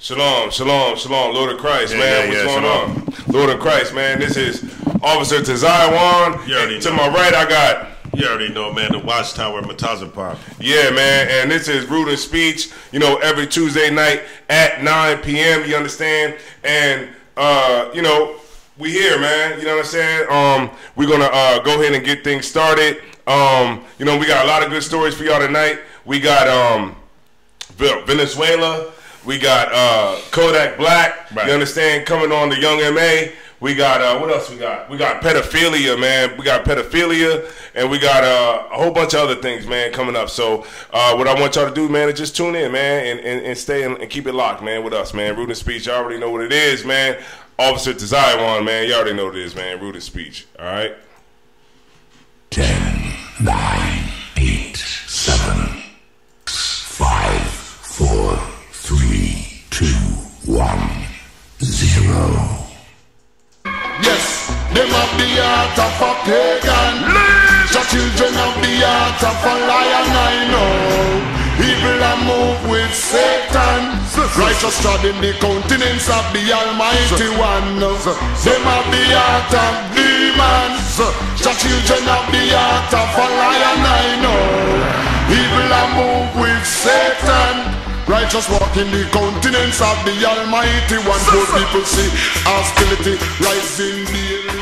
Shalom, shalom, shalom, Lord of Christ, man. What's going on? Lord of Christ, man. This is Officer Tazaiwan. To my right, I got... You already know, man, the Watchtower Matazapar. Yeah, man, and this is Rude and Speech, you know, every Tuesday night at 9 p.m., you understand? And, you know, we here, man, you know what I'm saying? We're going to go ahead and get things started. You know, we got a lot of good stories for y'all tonight. We got Venezuela. We got Kodak Black, you understand, coming on the Young M.A. We got, what else we got? We got pedophilia, man. We got pedophilia, and we got a whole bunch of other things, man, coming up. So what I want y'all to do, man, is just tune in, man, and stay and keep it locked, man, with us, man. Rude and Speech, y'all already know what it is, man. Officer Tazaiwan, man, y'all already know what it is, man. Rude and Speech, all right? 10, 9, 8, 7, 5, 4, 3, 2, 1, 0. Yes, them have the heart of a pagan. The children have the heart of a lion, I know. Evil are move with Satan. Righteous trod in the countenance of the Almighty One. Them have the heart of demons. The children have the heart of a lion, I know. Evil are move with Satan. Righteous walk in the countenance of the Almighty One. Poor people see hostility rising daily.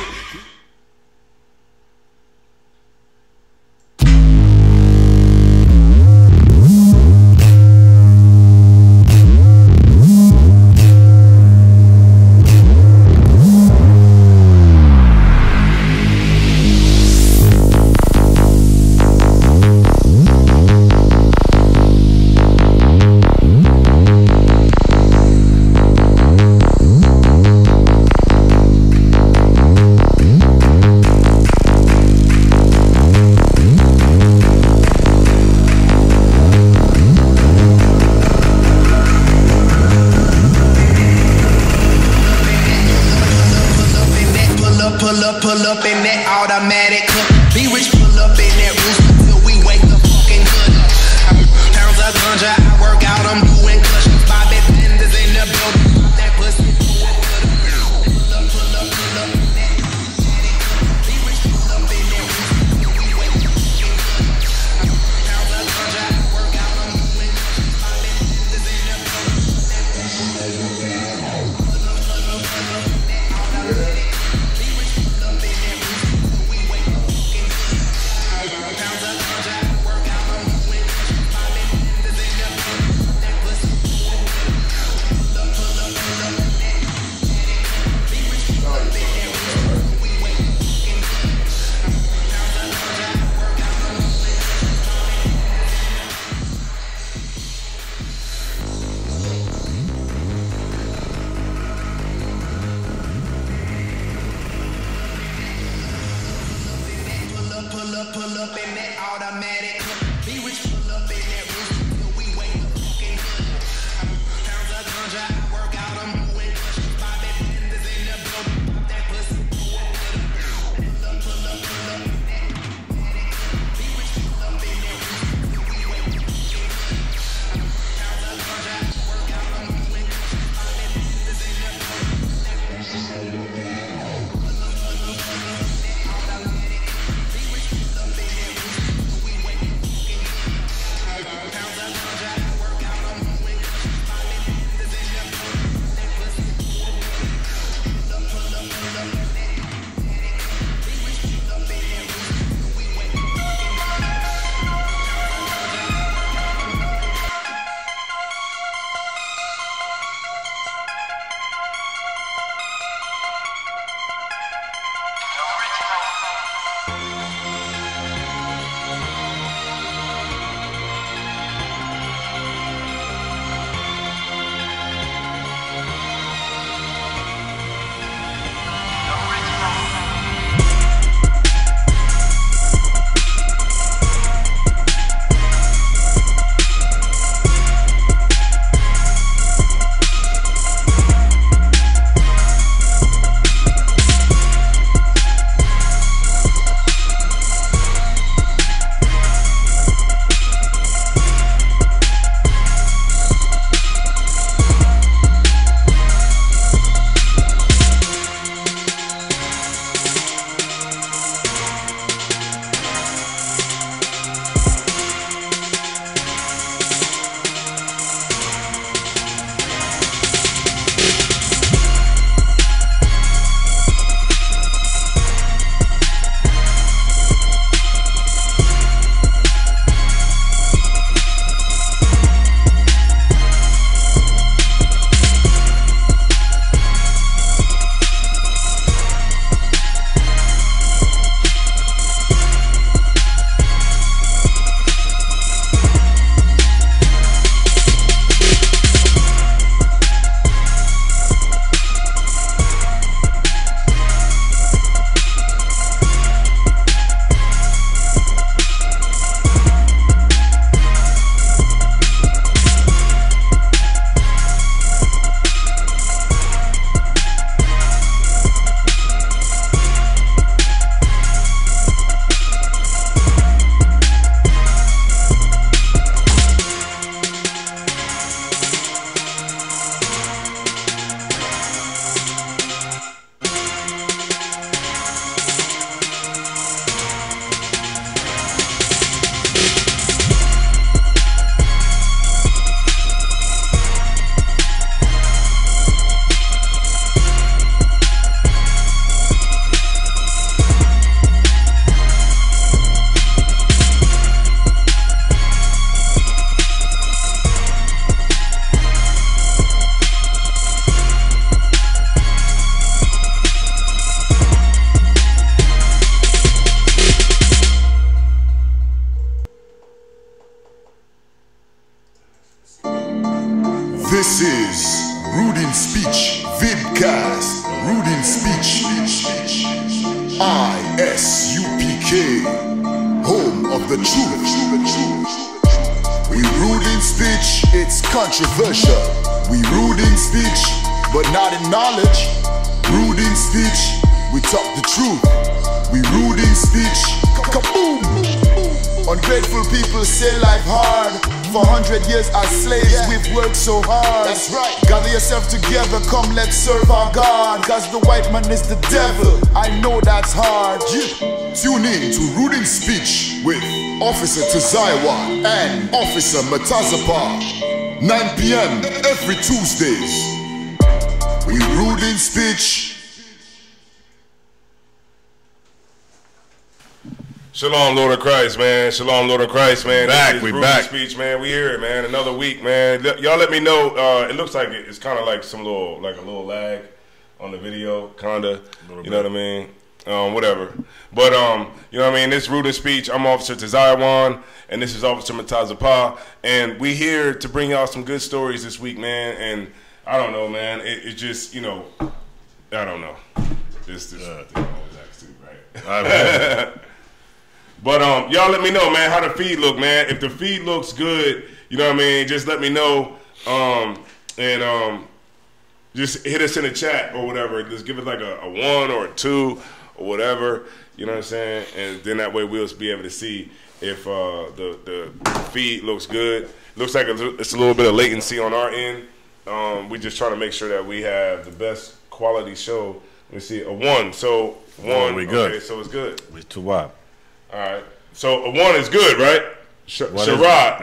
Pull up in that automatic hook. Be rich, pull up in that rooster till we wake the fucking hood up. Pounds of ganja, I work out, I'm doing cushions. Bobby Benders in the building. That pussy pull up in that automatic hook. Be rich, pull up in that rooster till we wake the fucking hood up. Pounds of ganja, I work out, I'm doing cushions. Bobby Benders in the building. That pussy pull up in that automatic hook. Be rich, pull up in that rooster till we wake the fucking hood up. Pounds of ganja, I work out, I'm doing cushions. Bobby Benders in the building. Pop that pussy, pull up in that automatic hook. Be rich, pull up in that rooster till we wake the fucking hood up. Pounds of ganja, I work out, I'm doing cushions. Bobby Benders in the building. That pussy, Rude in Speech, vidcast, Rude in Speech, ISUPK, home of the truth. We rude in speech, it's controversial. We rude in speech, but not in knowledge. Rude in speech, we talk the truth. We rude in speech, kaboom. Ungrateful people say life hard. For 100 years as slaves, we've worked so hard. That's right. Gather yourself together, come let's serve our God. Cause the white man is the devil, I know that's hard. Tune in to Rude in Speech with Officer Tazaiwa and Officer Matazapa, 9 p.m. every Tuesdays. We rude in speech. Shalom, Lord of Christ, man. Shalom, Lord of Christ, man. We back. Speech, man. We here, man. Another week, man. Y'all let me know. It looks like it's kind of like a little lag on the video, kinda. You know what I mean? Whatever. But you know what I mean. This Rude in Speech. I'm Officer Tazaiwan, and this is Officer Matazapa, and we here to bring y'all some good stories this week, man. And I don't know, man. It just, you know, I don't know. This right? But y'all let me know, man, how the feed look, man. If the feed looks good, you know what I mean, just let me know. And just hit us in the chat or whatever. Just give it like a 1 or a 2 or whatever. You know what I'm saying? And then that way we'll be able to see if the feed looks good. Looks like it's a little bit of latency on our end. We just trying to make sure that we have the best quality show. Let me see, a 1. So 1, we good. Okay, so it's good. We too wild. All right. So a 1 is good, right? Sharad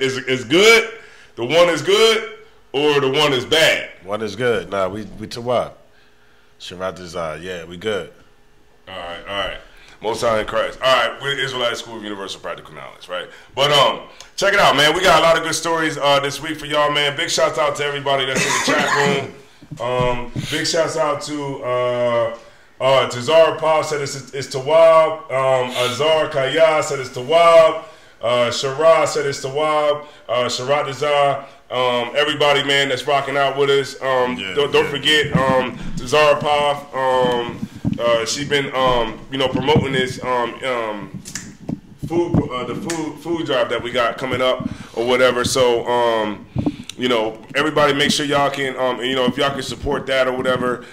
is good. The 1 is good, or the 1 is bad. 1 is good. Nah, we too wild. Sharad is yeah, we good. All right. Most High in Christ. All right, we're the Israelite School of Universal Practical Knowledge, right? But check it out, man. We got a lot of good stories this week for y'all, man. Big shouts out to everybody that's in the chat room. Big shouts out to Tazara Pa said it's Tawab. Azar Kaya said it's Tawab. Sharad said it's Tawab. Sharad Azar. Everybody, man, that's rocking out with us. Don't forget Tazara Pa. She's been promoting this food drive that we got coming up or whatever. So everybody make sure y'all can if y'all can support that or whatever.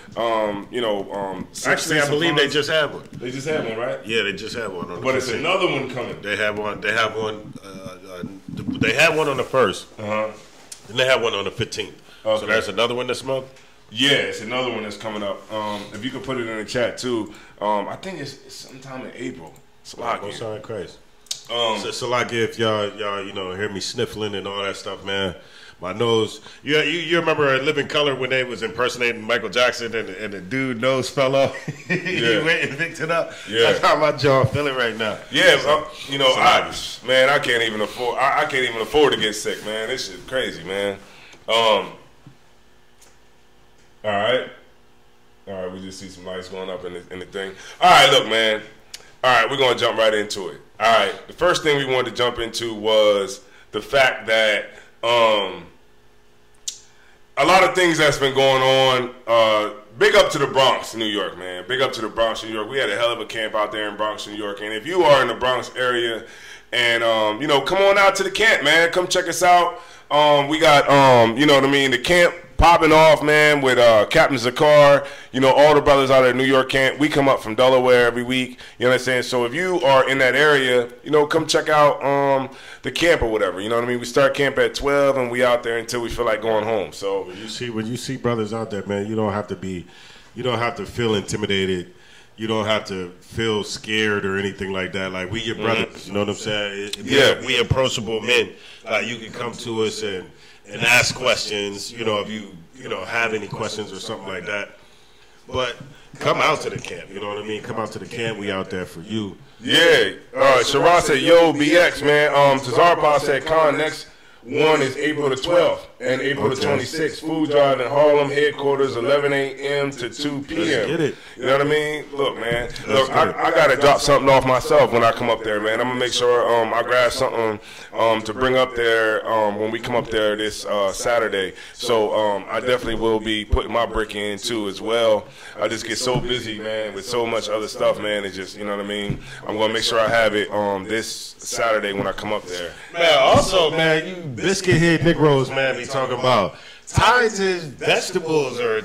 Actually, I believe they just have one. They just have one, right? Yeah, they just have one. But it's another one coming. They have one. They have one. They have one on the 1st. And they have one on the 15th. Okay. So there's another one this month. Yeah, it's another one that's coming up. If you could put it in the chat too. I think it's sometime in April. Most High in Christ. So like if y'all hear me sniffling and all that stuff, man. My nose. You remember Living Color when they was impersonating Michael Jackson and the dude nose fell off? He went and picked it up. Yeah. That's how my jaw feeling right now. Yeah, I can't even afford. I can't even afford to get sick, man. This shit's crazy, man. All right. We just see some lights going up in the thing. All right, look, man. All right, we're gonna jump right into it. All right. The first thing we wanted to jump into was the fact that a lot of things that's been going on. Big up to the Bronx, New York, man. Big up to the Bronx, New York. We had a hell of a camp out there in Bronx, New York. And if you are in the Bronx area and, come on out to the camp, man. Come check us out. We got, the camp popping off, man, with Captain Zakar, all the brothers out of New York camp. We come up from Delaware every week, you know what I'm saying? So if you are in that area, come check out the camp or whatever, you know what I mean? We start camp at 12 and we out there until we feel like going home. So when you see brothers out there, man, you don't have to feel intimidated. You don't have to feel scared or anything like that. Like, we your brothers, you know what I'm saying? We approachable men. Like, you can come to us and ask questions, if you have any questions or something like that. But come out to the camp, you know what I mean? Come out to the camp. We out there for you. Yeah. Sharad said, yo, BX, man. Tazarpa said, Khan, next One is April the 12th and April the 26th. Food drive in Harlem headquarters, 11 a.m. to 2 p.m. Get it. You know what I mean? Look, man. Look, I got to drop something off myself when I come up there, man. I'm going to make sure I grab something to bring up there when we come up there this Saturday. So I definitely will be putting my brick in, too, as well. I just get so busy, man, with so much other stuff, man. It's just, you know what I mean? I'm going to make sure I have it this Saturday when I come up there. Man, also, man, you biscuit head Negroes, man, be talking about tides is vegetables or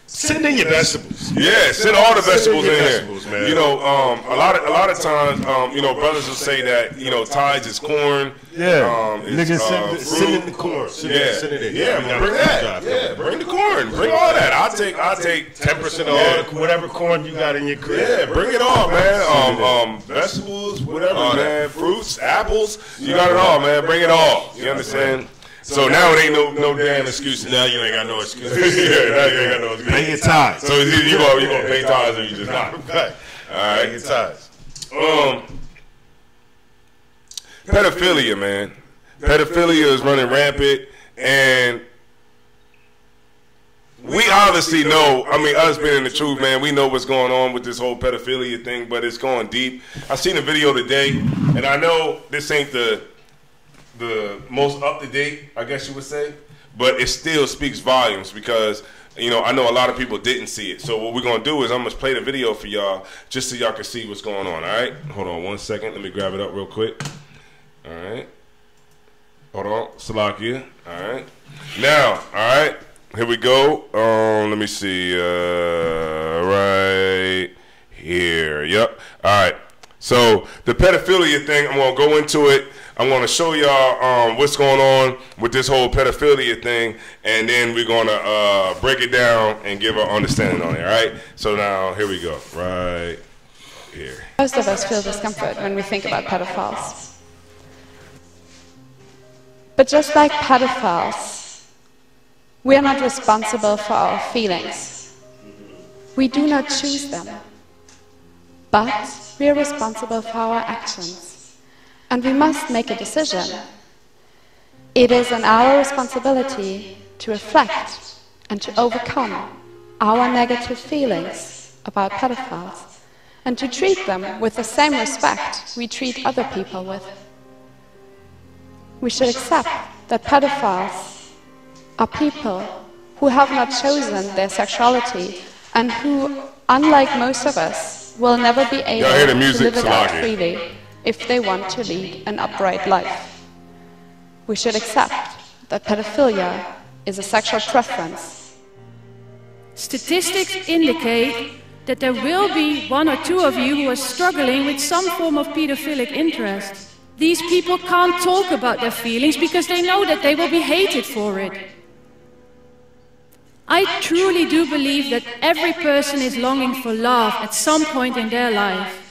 send in your vegetables. Yeah, send all the vegetables in here. Vegetables, man. You know, a lot of times, you know, brothers will say that, you know, tides is corn. Yeah, niggas fruit. send in the corn. Send it in. Yeah, bring that. Yeah, bring the corn. Bring all that. I'll take 10% of all the, whatever corn you got in your crib. Yeah, bring it all, man. Vegetables, whatever, man. Fruits, apples. You got it all, man. Bring it all. You understand? So now it ain't no damn excuses. Now you ain't got no excuses. Yeah, now you ain't got no excuses. Pay your tithes. So it's either you gonna pay tithes or you just not. Right. All right. Pay your tithes. Pedophilia, man. Pedophilia is running rampant, and we obviously know, I mean, us being in the truth, man, we know what's going on with this whole pedophilia thing, but it's going deep. I seen a video today, and I know this ain't the most up-to-date, I guess you would say, but it still speaks volumes because, you know, I know a lot of people didn't see it. So what we're going to do is I'm going to play the video for y'all just so y'all can see what's going on, all right? Hold on 1 second. Let me grab it up real quick. All right. Hold on. Salakia. All right. Now, all right, here we go. Let me see. Right here. Yep. All right. So the pedophilia thing, I'm going to go into it. I'm going to show y'all what's going on with this whole pedophilia thing, and then we're going to break it down and give our understanding on it, all right? So now, here we go, right here. Most of us feel discomfort when we think about pedophiles. But just like pedophiles, we are not responsible for our feelings. We do not choose them, but we are responsible for our actions. And we must make a decision. It is in our responsibility to reflect and to overcome our negative feelings about pedophiles and to treat them with the same respect we treat other people with. We should accept that pedophiles are people who have not chosen their sexuality and who, unlike most of us, will never be able to live it out freely if they want to lead an upright life. We should accept that pedophilia is a sexual preference. Statistics indicate that there will be 1 or 2 of you who are struggling with some form of pedophilic interest. These people can't talk about their feelings because they know that they will be hated for it. I truly do believe that every person is longing for love at some point in their life.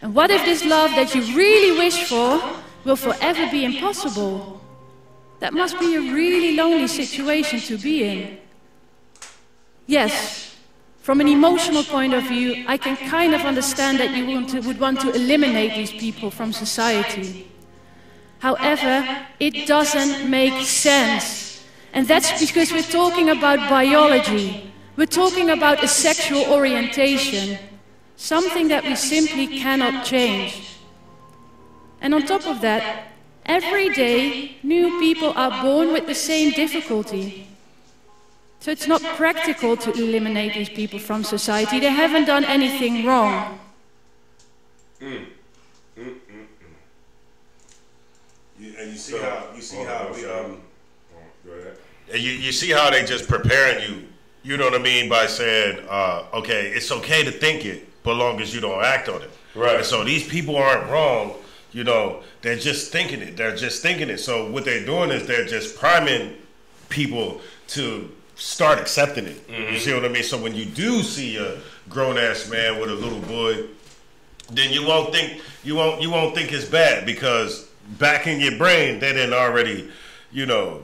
And what if this love that you really wish for will forever be impossible? That must be a really lonely situation to be in. Yes, from an emotional point of view, I can kind of understand that you would want to eliminate these people from society. However, it doesn't make sense. And that's because we're talking about biology. We're talking about a sexual orientation. Something that we simply cannot change. And on top of that, every day new people are born with the same difficulty. So it's not practical to eliminate these people from society. They haven't done anything wrong. And you see how we and you see how they just preparing you. You know what I mean by saying, okay, it's okay to think it, but long as you don't act on it. Right. And so these people aren't wrong. You know, they're just thinking it. They're just thinking it. So what they're doing is they're just priming people to start accepting it. Mm-hmm. You see what I mean? So when you do see a grown-ass man with a little boy, then you won't think it's bad because back in your brain they didn't already, you know,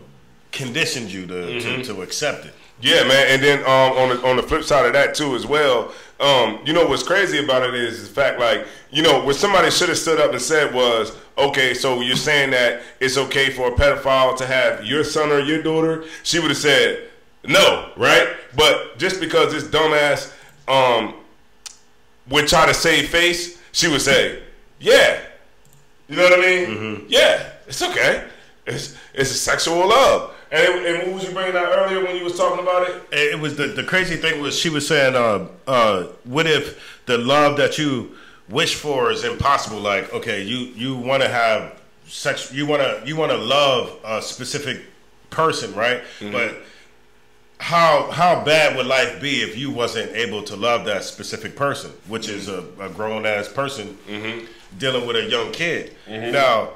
conditioned you to accept it. Yeah, man. And then on the flip side of that too as well, you know what's crazy about it is the fact, like, you know, what somebody should have stood up and said was, okay, so you're saying that it's okay for a pedophile to have your son or your daughter? She would have said no, right? But just because this dumbass would try to save face, she would say, yeah. You know what I mean? Yeah, it's okay. It's a sexual love. And what was you bringing out earlier when you was talking about it? It was the crazy thing was she was saying, what if the love that you wish for is impossible? Like, okay, you want to have sex, you want to love a specific person, right? But how bad would life be if you wasn't able to love that specific person, which is a grown ass person dealing with a young kid? Now,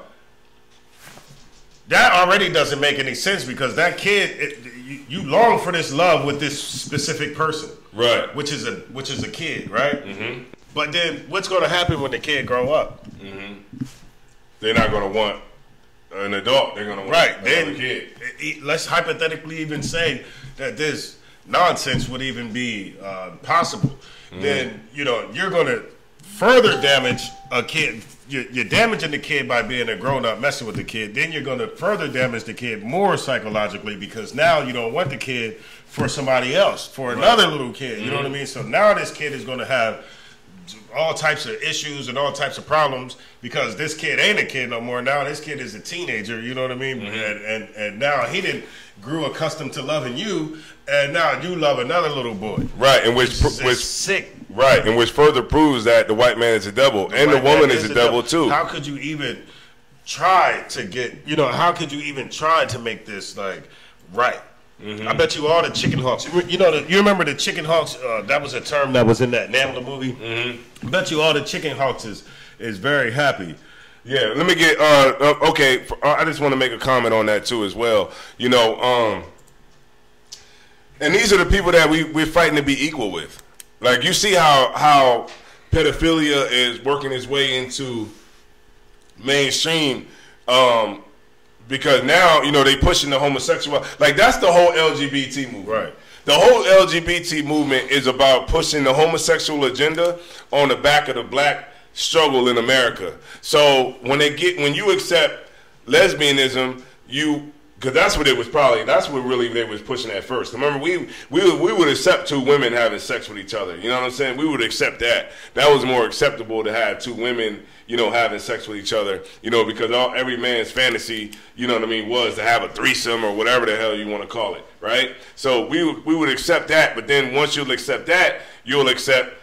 that already doesn't make any sense because that kid, you long for this love with this specific person, right? Which is a kid, right? But then what's going to happen when the kid grow up? They're not going to want an adult. They're going to want another kid. Let's hypothetically even say that this nonsense would even be possible. Then you're going to further damage a kid. You're damaging the kid by being a grown-up messing with the kid. Then you're going to further damage the kid more psychologically because now you don't want the kid for somebody else, for another little kid. You know what I mean? So now this kid is going to have all types of issues and all types of problems because this kid ain't a kid no more. Now this kid is a teenager. You know what I mean? And now he didn't grew accustomed to loving you, and now you love another little boy. Right, and which sick. Right, and which further proves that the white man is a devil, and the woman is a devil too. How could you even try to get? How could you even try to make this like right? I bet you all the chicken hawks. You remember the chicken hawks? That was a term that was in that NAMBLA movie. I bet you all the chicken hawks is very happy. Yeah, let me get okay. I just want to make a comment on that too as well. And these are the people that we're fighting to be equal with. Like, you see how pedophilia is working its way into mainstream, because now they pushing the homosexual. Like, that's the whole LGBT movement. Right. The whole LGBT movement is about pushing the homosexual agenda on the back of the black struggle in America. So when you accept lesbianism, because that's what really they was pushing at first. Remember, we would accept two women having sex with each other. You know what I'm saying? We would accept that. That was more acceptable to have two women, having sex with each other. Because every man's fantasy, was to have a threesome or whatever the hell you want to call it, right? So we would accept that. But then once you'll accept that, you'll accept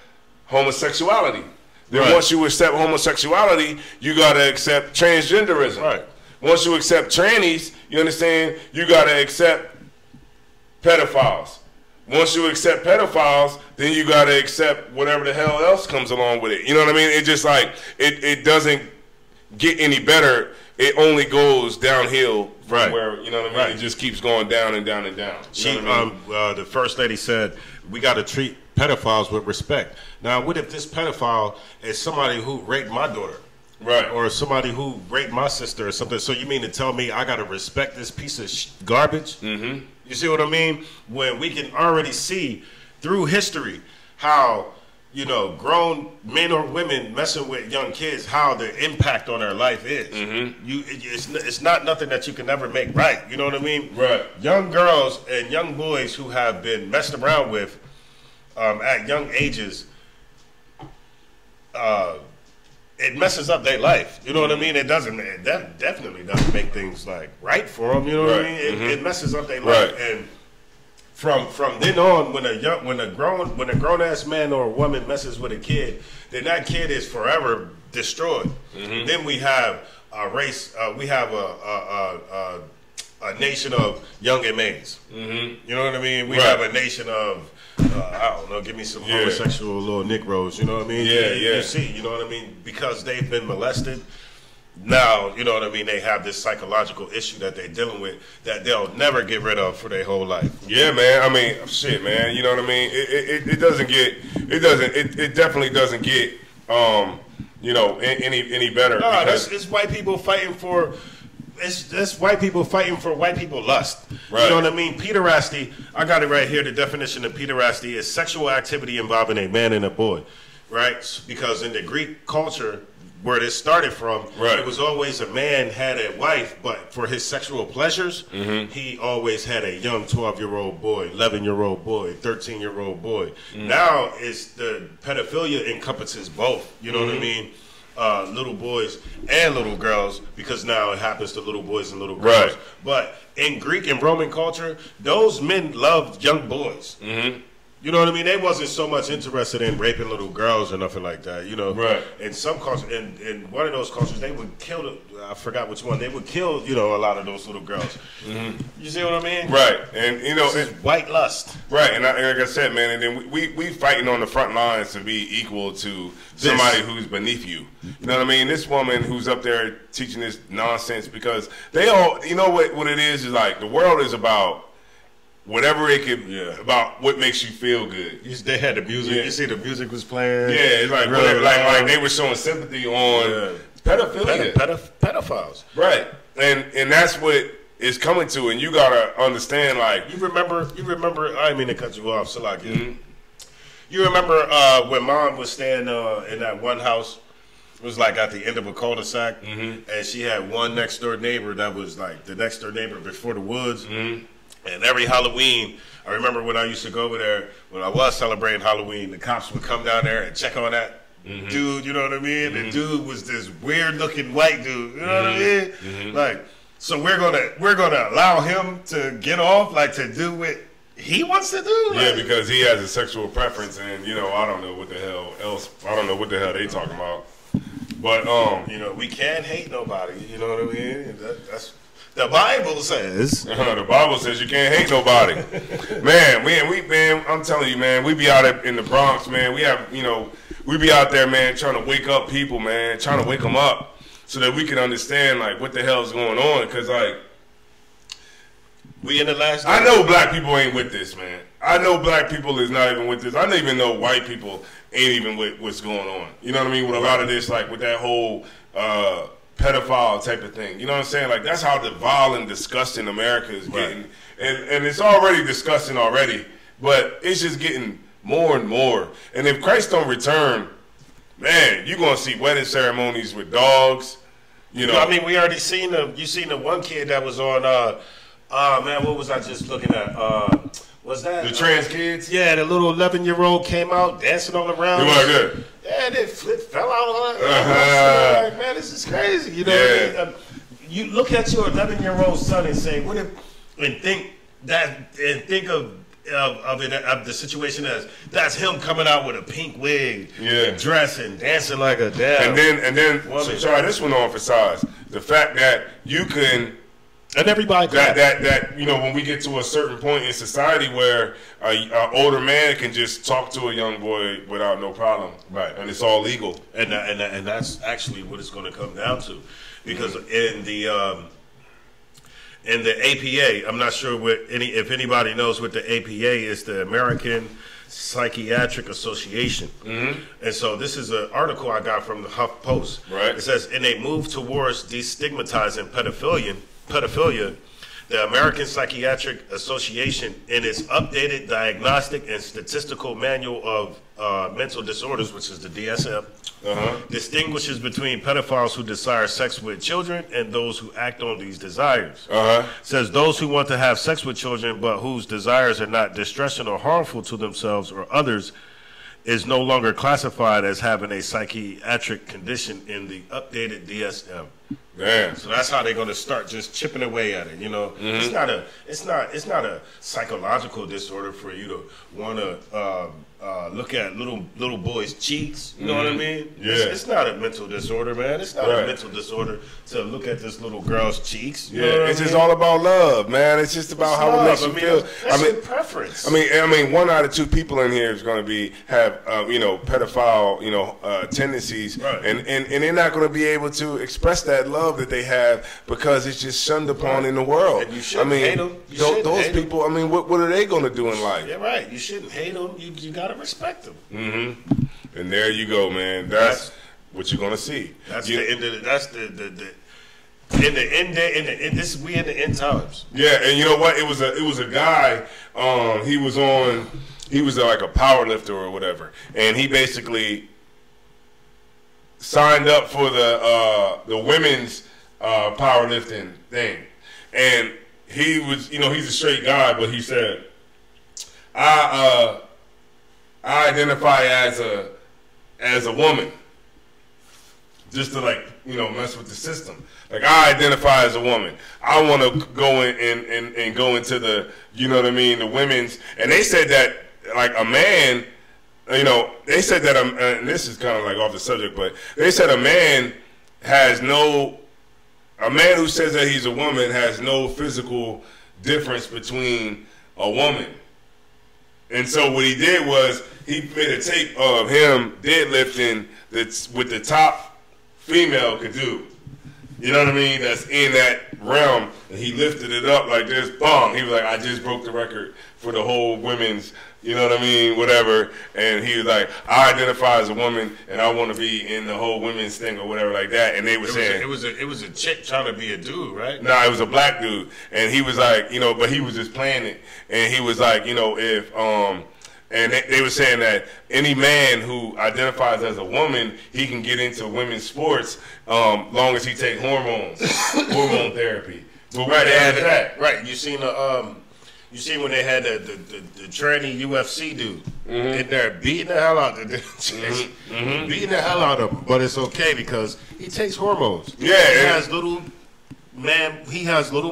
homosexuality. Then once you accept homosexuality, you gotta accept transgenderism. Right. Once you accept trannies, you understand, you got to accept pedophiles. Once you accept pedophiles, then you got to accept whatever the hell else comes along with it. You know what I mean? It just like, it doesn't get any better. It only goes downhill from where, you know what I mean? It just keeps going down and down and down. The first lady said, we got to treat pedophiles with respect. Now, what if this pedophile is somebody who raped my daughter? Right. Or somebody who raped my sister or something. So you mean to tell me I got to respect this piece of garbage? You see what I mean? When we can already see through history how, grown men or women messing with young kids, how the impact on their life is. It's not nothing that you can never make right. You know what I mean? Right. Young girls and young boys who have been messed around with at young ages, it messes up their life. You know what I mean? That definitely doesn't make things like right for them. You know what I mean? It messes up their life. And from then on, when a grown ass man or a woman messes with a kid, then that kid is forever destroyed. Then we have a race. We have a nation of young inmates. You know what I mean? We have a nation of I don't know, give me some homosexual little Negroes, you know what I mean? You see, you know what I mean? Because they've been molested, now, you know what I mean, they have this psychological issue that they're dealing with that they'll never get rid of for their whole life. Yeah, man. I mean, shit, man. You know what I mean? It definitely doesn't get, any better. No, it's white people fighting for it's white people fighting for white people lust. Right. You know what I mean? Pederasty, I got it right here. The definition of pederasty is sexual activity involving a man and a boy, right? Because in the Greek culture, where this started from, right. It was always a man had a wife, but for his sexual pleasures, he always had a young 12-year-old boy, 11-year-old boy, 13-year-old boy. Now, it's the pedophilia encompasses both. You know what I mean? Little boys and little girls, because now it happens to little boys and little girls. Right. But in Greek and Roman culture, those men loved young boys. You know what I mean? They wasn't so much interested in raping little girls or nothing like that. You know, right? In some cultures, in one of those cultures, they would kill. I forgot which one. They would kill. You know, a lot of those little girls. You see what I mean? Right. And you know, it's white lust. Right. And like I said, man, and then we fighting on the front lines to be equal to somebody who's beneath you. You know what I mean? This woman who's up there teaching this nonsense, because they all, you know what it is like the world is about whatever it could, about what makes you feel good. They had the music. Yeah. You see the music was playing. Yeah, it's like really like they were showing sympathy on pedophilia, pedophiles. Right, and that's what it's coming to, and you gotta understand. Like you remember. I didn't mean to cut you off, Salaki. You remember when Mom was staying in that one house? It was like at the end of a cul-de-sac, and she had one next door neighbor that was like the next door neighbor before the woods. And every Halloween, I remember when I used to go over there, when I was celebrating Halloween, the cops would come down there and check on that dude, you know what I mean? The dude was this weird-looking white dude, you know what I mean? Like, so we're gonna allow him to get off, like to do what he wants to do? Yeah, like, because he has a sexual preference, and you know, I don't know what the hell else. I don't know what the hell they talking about. But you know, we can't hate nobody. You know what I mean? That's. The Bible says. The Bible says you can't hate nobody. Man, I'm telling you, man, we be out in the Bronx, man. We have, you know, we be out there, man, trying to wake up people, man, trying to wake them up so that we can understand, like, what the hell's going on. Because, like, we in the last. I know black people ain't with this, man. I know black people is not even with this. I don't even know white people ain't even with what's going on. You know what I mean? With a lot of this, like, with that whole pedophile type of thing. You know what I'm saying? Like, that's how vile and disgusting America is getting. And it's already disgusting already, but it's just getting more and more. And if Christ don't return, man, you're going to see wedding ceremonies with dogs. You know, I mean, we already seen you seen the one kid that was on, man, what was I just looking at? Was that the trans kids? Yeah, the little 11-year-old came out dancing all around. You want good? Yeah, they fell out on it. Like, man, this is crazy. You know what I mean? You look at your 11-year-old son and say, what if, and think of the situation as that's him coming out with a pink wig, dress, and dancing like a damn. And then so try this one on for size. The fact that you can. And everybody that you know, when we get to a certain point in society where an older man can just talk to a young boy without no problem, right? And it's all legal, and that's actually what it's going to come down to, because in the APA, I'm not sure if anybody knows what the APA is, the American Psychiatric Association. And so this is an article I got from the Huff Post. Right. It says, in a move towards destigmatizing pedophilia, the American Psychiatric Association, in its updated Diagnostic and Statistical Manual of Mental Disorders, which is the DSM, distinguishes between pedophiles who desire sex with children and those who act on these desires. Says those who want to have sex with children but whose desires are not distressing or harmful to themselves or others is no longer classified as having a psychiatric condition in the updated DSM. Damn. So that's how they're going to start just chipping away at it. You know, it's not a psychological disorder for you to want to look at little boys' cheeks. You know what I mean? Yeah. It's not a mental disorder, man. It's not a mental disorder to look at this little girl's cheeks. You know it's just all about love, man. It's just about how it makes you feel. I mean, preference. I mean, 1 out of 2 people in here is going to have you know, pedophile, you know, tendencies, and they're not going to be able to express that love that they have because it's just shunned upon in the world. And you shouldn't hate them. Those people. I mean, what are they going to do in life? Yeah, right. You shouldn't hate them. You got to respect them. And there you go, man. That's what you're going to see. That's the end of In the end, we in the end times. Yeah, and you know what? It was a guy. He was like a power lifter or whatever, and he basically signed up for the women's powerlifting thing, and he was, he's a straight guy, but he said, I identify as a woman, just to mess with the system. Like, I identify as a woman. I want to go in and go into the, the women's. And they said that, like, a man, they said that, and this is kind of like off the subject, but they said a man who says that he's a woman has no physical difference between a woman. And so what he did was he made a tape of him deadlifting that's what the top female could do. You know what I mean? That's in that realm. And he lifted it up like this. Bong. He was like, I just broke the record for the whole women's, you know what I mean, whatever. And he was like, I identify as a woman and I want to be in the whole women's thing or whatever like that. And they were saying it was a chick trying to be a dude, right? Nah, it was a black dude. And he was like, but he was just playing it. And he was like, if and they were saying that any man who identifies as a woman, he can get into women's sports long as he take hormone therapy. But right after that, right? You seen when they had the tranny UFC dude in there beating the hell out of the beating the hell out of him, but it's okay because he takes hormones. Yeah, he has little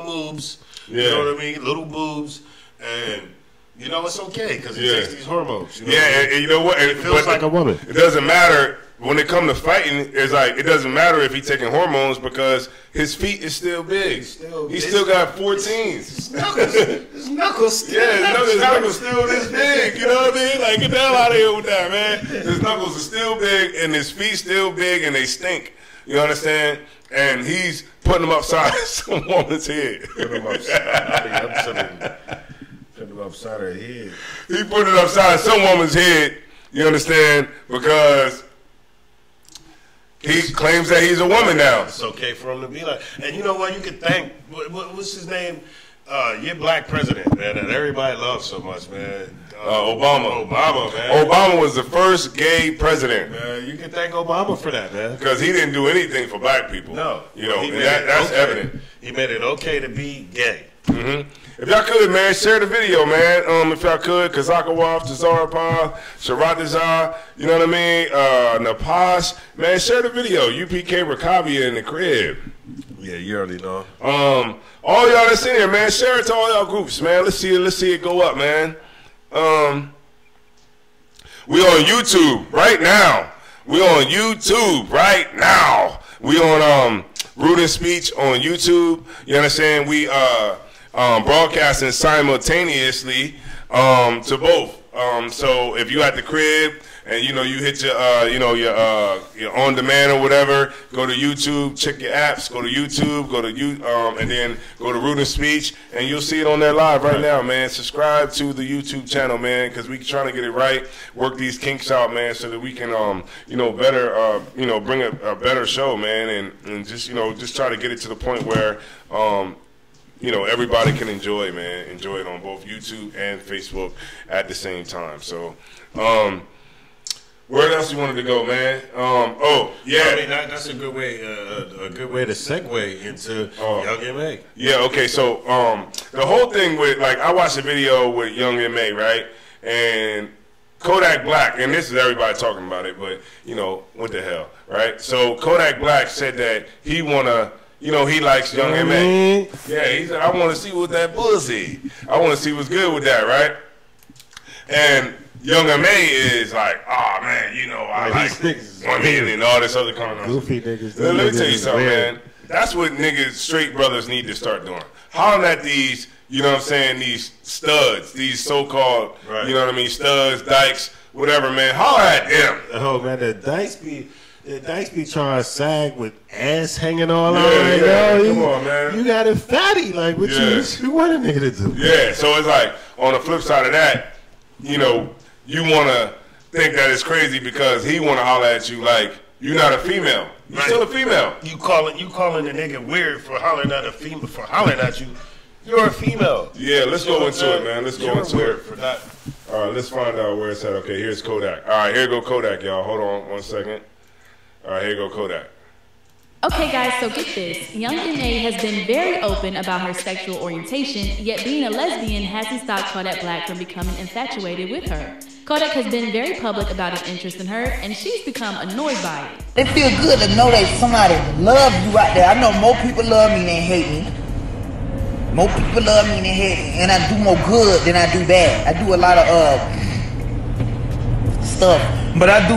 moves. Yeah. You know what I mean? Little boobs, and it's okay because he takes these hormones. And you know what? It feels like a woman. It doesn't matter when it comes to fighting. It's like it doesn't matter if he's taking hormones because his feet is still big. He still got 14s. His knuckles still. Yeah, his knuckles still this big. You know what I mean? Like, get the hell out of here with that, man. His knuckles are still big and his feet still big and they stink. You understand? And he's putting them upside some woman's head. Putting them upside her head. He put it upside some woman's head. You understand? Because he claims that he's a woman now. It's okay for him to be like. And you know what? You could thank what's his name? Your black president, man, that everybody loves so much, man. Obama. Man. Obama was the first gay president. Man, you can thank Obama for that, man. Because he didn't do anything for black people. No. That's evident. He made it okay to be gay. Mm-hmm. If y'all could, man, share the video, man. If y'all could, Kazakawaf, Tazarapah, Sharatazar, you know what I mean? Napash, man, share the video. UPK Rakabia in the crib. Yeah, you already know. All y'all that's in here, man, share it to all y'all groups, man. Let's see it go up, man. We on YouTube right now. We on YouTube right now. We on Rude Speech on YouTube. You understand? We broadcasting simultaneously to both. So if you at the crib and you hit your on demand or whatever, go to YouTube, check your apps, go to YouTube, and then go to Rude Speech, and you'll see it on there live right now, man. Subscribe to the YouTube channel, man, because we trying to get it right, work these kinks out, man, so that we can better bring a better show, man, and just try to get it to the point where everybody can enjoy it on both YouTube and Facebook at the same time. So, where else you wanted to go, man? I mean, that's a good way to segue into Young M.A. Yeah, okay. So, the whole thing with, I watched a video with Young M.A., right? And Kodak Black, and this is everybody talking about it, but, what the hell, right? So, Kodak Black said that he he likes Young M.A. Yeah, he said, I want to see what that pussy. I want to see what's good with that, right? And Young M.A. is like, oh, man, I like women and all this other kind of goofy niggas. Let me tell you something, man. That's what niggas, straight brothers need to start doing. Hollering at these, these studs, these so-called, studs, dykes, whatever, man. Holler at them. Oh, man, the dykes be trying to sag with ass hanging all out. Come on, man. You got it fatty. Like, what you want a nigga to do? Yeah, so it's like, on the flip side of that, you want to think that it's crazy because he want to holler at you like You're not a female. You're still a female. You calling the nigga weird for hollering at a female, for hollering at you. You're a female. Yeah, let's go into it, man. Let's go into weird it. for that. All right, let's find out where it's at. Okay, here's Kodak. All right, here go Kodak, y'all. Hold on 1 second. All right, here go Kodak. Okay guys, so get this. Young M.A. has been very open about her sexual orientation, yet being a lesbian hasn't stopped Kodak Black from becoming infatuated with her. Kodak has been very public about his interest in her, and she's become annoyed by it. It feel good to know that somebody love you out there. I know more people love me than hate me. More people love me than hate me, and I do more good than I do bad. I do a lot of stuff, but I do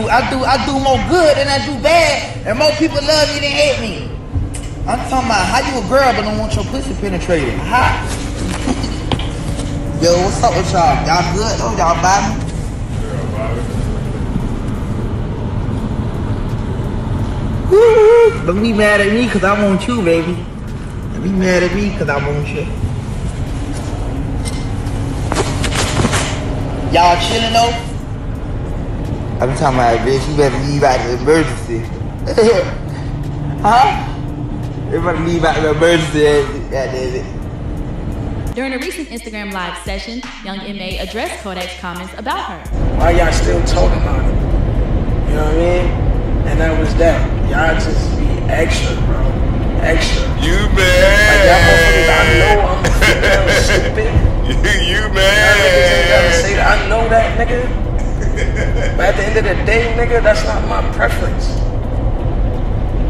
more good than I do bad, and more people love me than hate me. I'm talking about how you a girl but don't want your pussy penetrated. Hot. Yo, what's up with y'all? Y'all good? Oh, y'all vibing? Woo! Don't be mad at me because I want you, baby. Don't be mad at me because I want you. Y'all chilling though? I'm talking about, bitch, you better leave out the emergency. Huh? You better leave out the emergency. During a recent Instagram Live session, Young M.A. addressed Kodak's comments about her. Why y'all still talking about it? You know what I mean? And that was that. Y'all just be extra, bro. Extra. You Like y'all motherfuckers, I mad. know I'm stupid. You Y'all niggas ain't gotta mad. say that. I know that, nigga. But at the end of the day, nigga, that's not my preference.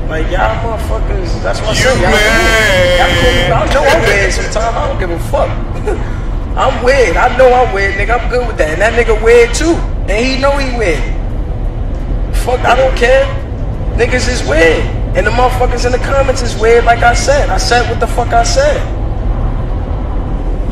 Like y'all motherfuckers, that's what I You say. mad. I know I'm weird sometimes. I don't give a fuck. I'm weird. I know I'm weird, nigga. I'm good with that. And that nigga weird too. And he know he weird. Fuck, I don't care. Niggas is weird. And the motherfuckers in the comments is weird like I said. I said what the fuck I said.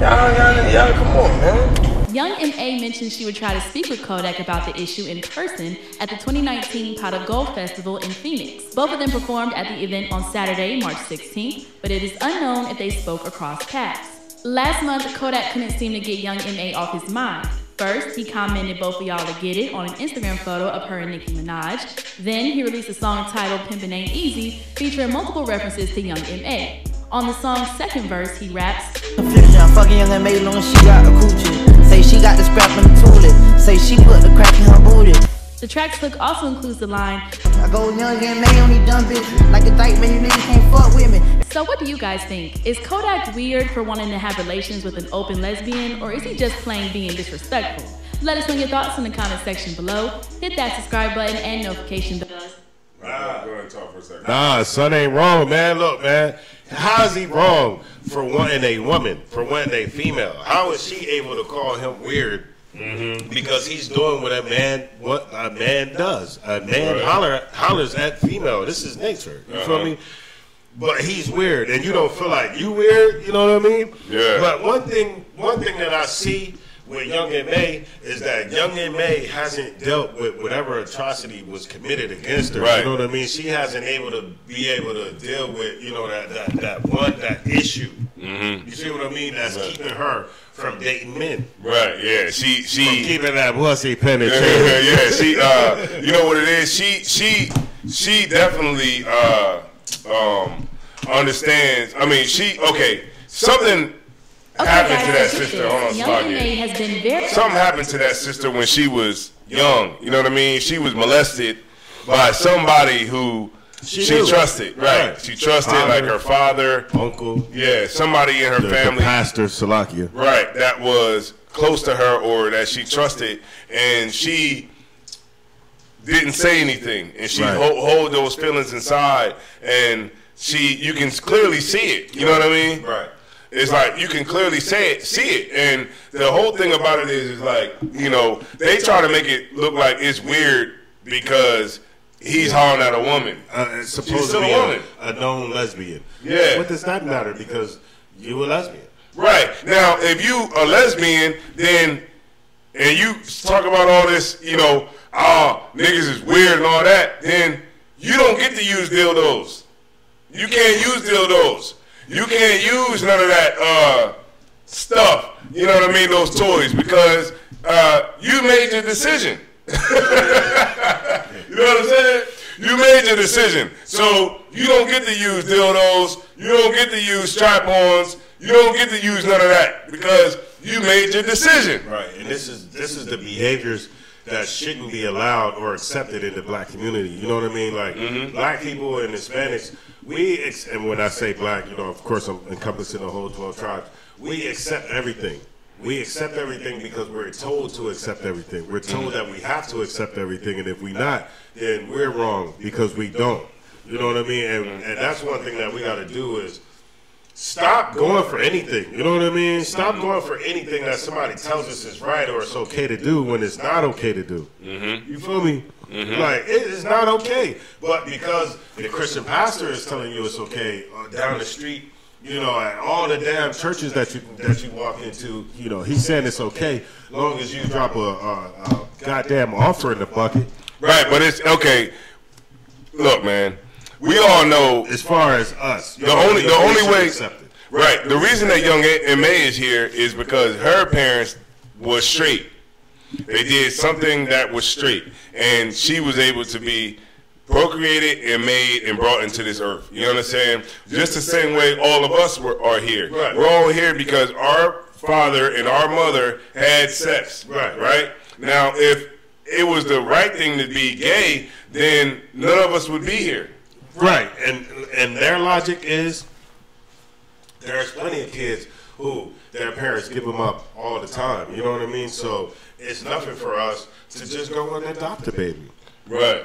Y'all, come on, man. Young M.A. mentioned she would try to speak with Kodak about the issue in person at the 2019 Pot of Gold Festival in Phoenix. Both of them performed at the event on Saturday, March 16th, but it is unknown if they spoke or crossed paths. Last month, Kodak couldn't seem to get Young M.A. off his mind. First, he commented both of y'all to get it on an Instagram photo of her and Nicki Minaj. Then, he released a song titled Pimpin' Ain't Easy, featuring multiple references to Young M.A. On the song's second verse, he raps, I'm fucking Young M.A. long as she got a coochie. Say she got the scrap in the toilet. Say she put the crack in her booty. The track's hook also includes the line, I go Young M.A. on these dumb bitches. Like a dyke, man, you niggas can't fuck with me. So what do you guys think? Is Kodak weird for wanting to have relations with an open lesbian, or is he just plain being disrespectful? Let us know your thoughts in the comment section below. Hit that subscribe button and notification bell. Go ahead and talk for a second. Nah, son ain't wrong, man. Look, man. How is he wrong for wanting a woman, for wanting a female? How is she able to call him weird? Because he's doing what a man does. A man hollers at female. This is nature. You feel me? But he's weird, and you don't feel like you weird. You know what I mean? Yeah. But one thing that I see with Young M.A. is that Young M.A. hasn't dealt with whatever atrocity was committed against her. Right. You know what I mean? She hasn't be able to deal with, you know, that issue. You see what I mean? That's keeping her from dating men. Right, yeah. She From keeping that pussy penetrated. yeah, she you know what it is? She definitely understands. I mean, something happened to that sister. Hold on, Young M.A. has been very... something happened to that sister when she was young. You know what I mean? She was molested by somebody who she trusted. Right. She trusted, like her father, uncle. Yeah, somebody in her family. The pastor, Salakia. Right, that was close to her or that she trusted, and she didn't say anything, and she hold those feelings inside, and you can clearly see it. You know what I mean? Right. It's like you can clearly see it, and the whole thing about it is like, you know, they try to make it look like it's weird because he's hollering at a woman. Supposedly a known lesbian. Yeah. What does that matter? Because you a lesbian. Right. Now, if you a lesbian, then, and you talk about all this, you know, niggas is weird and all that, then you don't get to use dildos. You can't use dildos. You can't use none of that stuff, you know what I mean, those toys, because you made your decision. You know what I'm saying? You made your decision. So you don't get to use dildos. You don't get to use strap-ons. You don't get to use none of that because you made your decision. Right, and this is the behaviors that shouldn't be allowed or accepted in the black community. You know what I mean? Like black people and Hispanics, and when I say black, you know, of course I'm encompassing the whole 12 tribes. We accept everything. We accept everything because we're told to accept everything. We're told that we have to accept everything, and if we're not, then we're wrong because we don't. You know what I mean? And that's one thing that we got to do is stop going for anything. You know what I mean? Stop going for anything that somebody tells us is right or it's okay to do when it's not okay to do. You feel me? Like, it is not okay. But because the Christian pastor is telling you it's okay down the street, you know, at all the damn churches that you walk into, you know, he's saying it's okay as long as you drop a goddamn offer in the bucket. Right, but it's okay. Look, man, we all know as far as us, the only way. Right, the reason that young M.A. is here is because her parents was straight. They did something that was straight, and she was able to be procreated and made and brought into this earth. You understand? Just the same way all of us are here. Right. We're all here because our father and our mother had sex. Right? Now, if it was the right thing to be gay, then none of us would be here. Right. And their logic is there's plenty of kids who their parents give them up all the time. You know what I mean? So it's nothing for us to just go and adopt a baby. Right.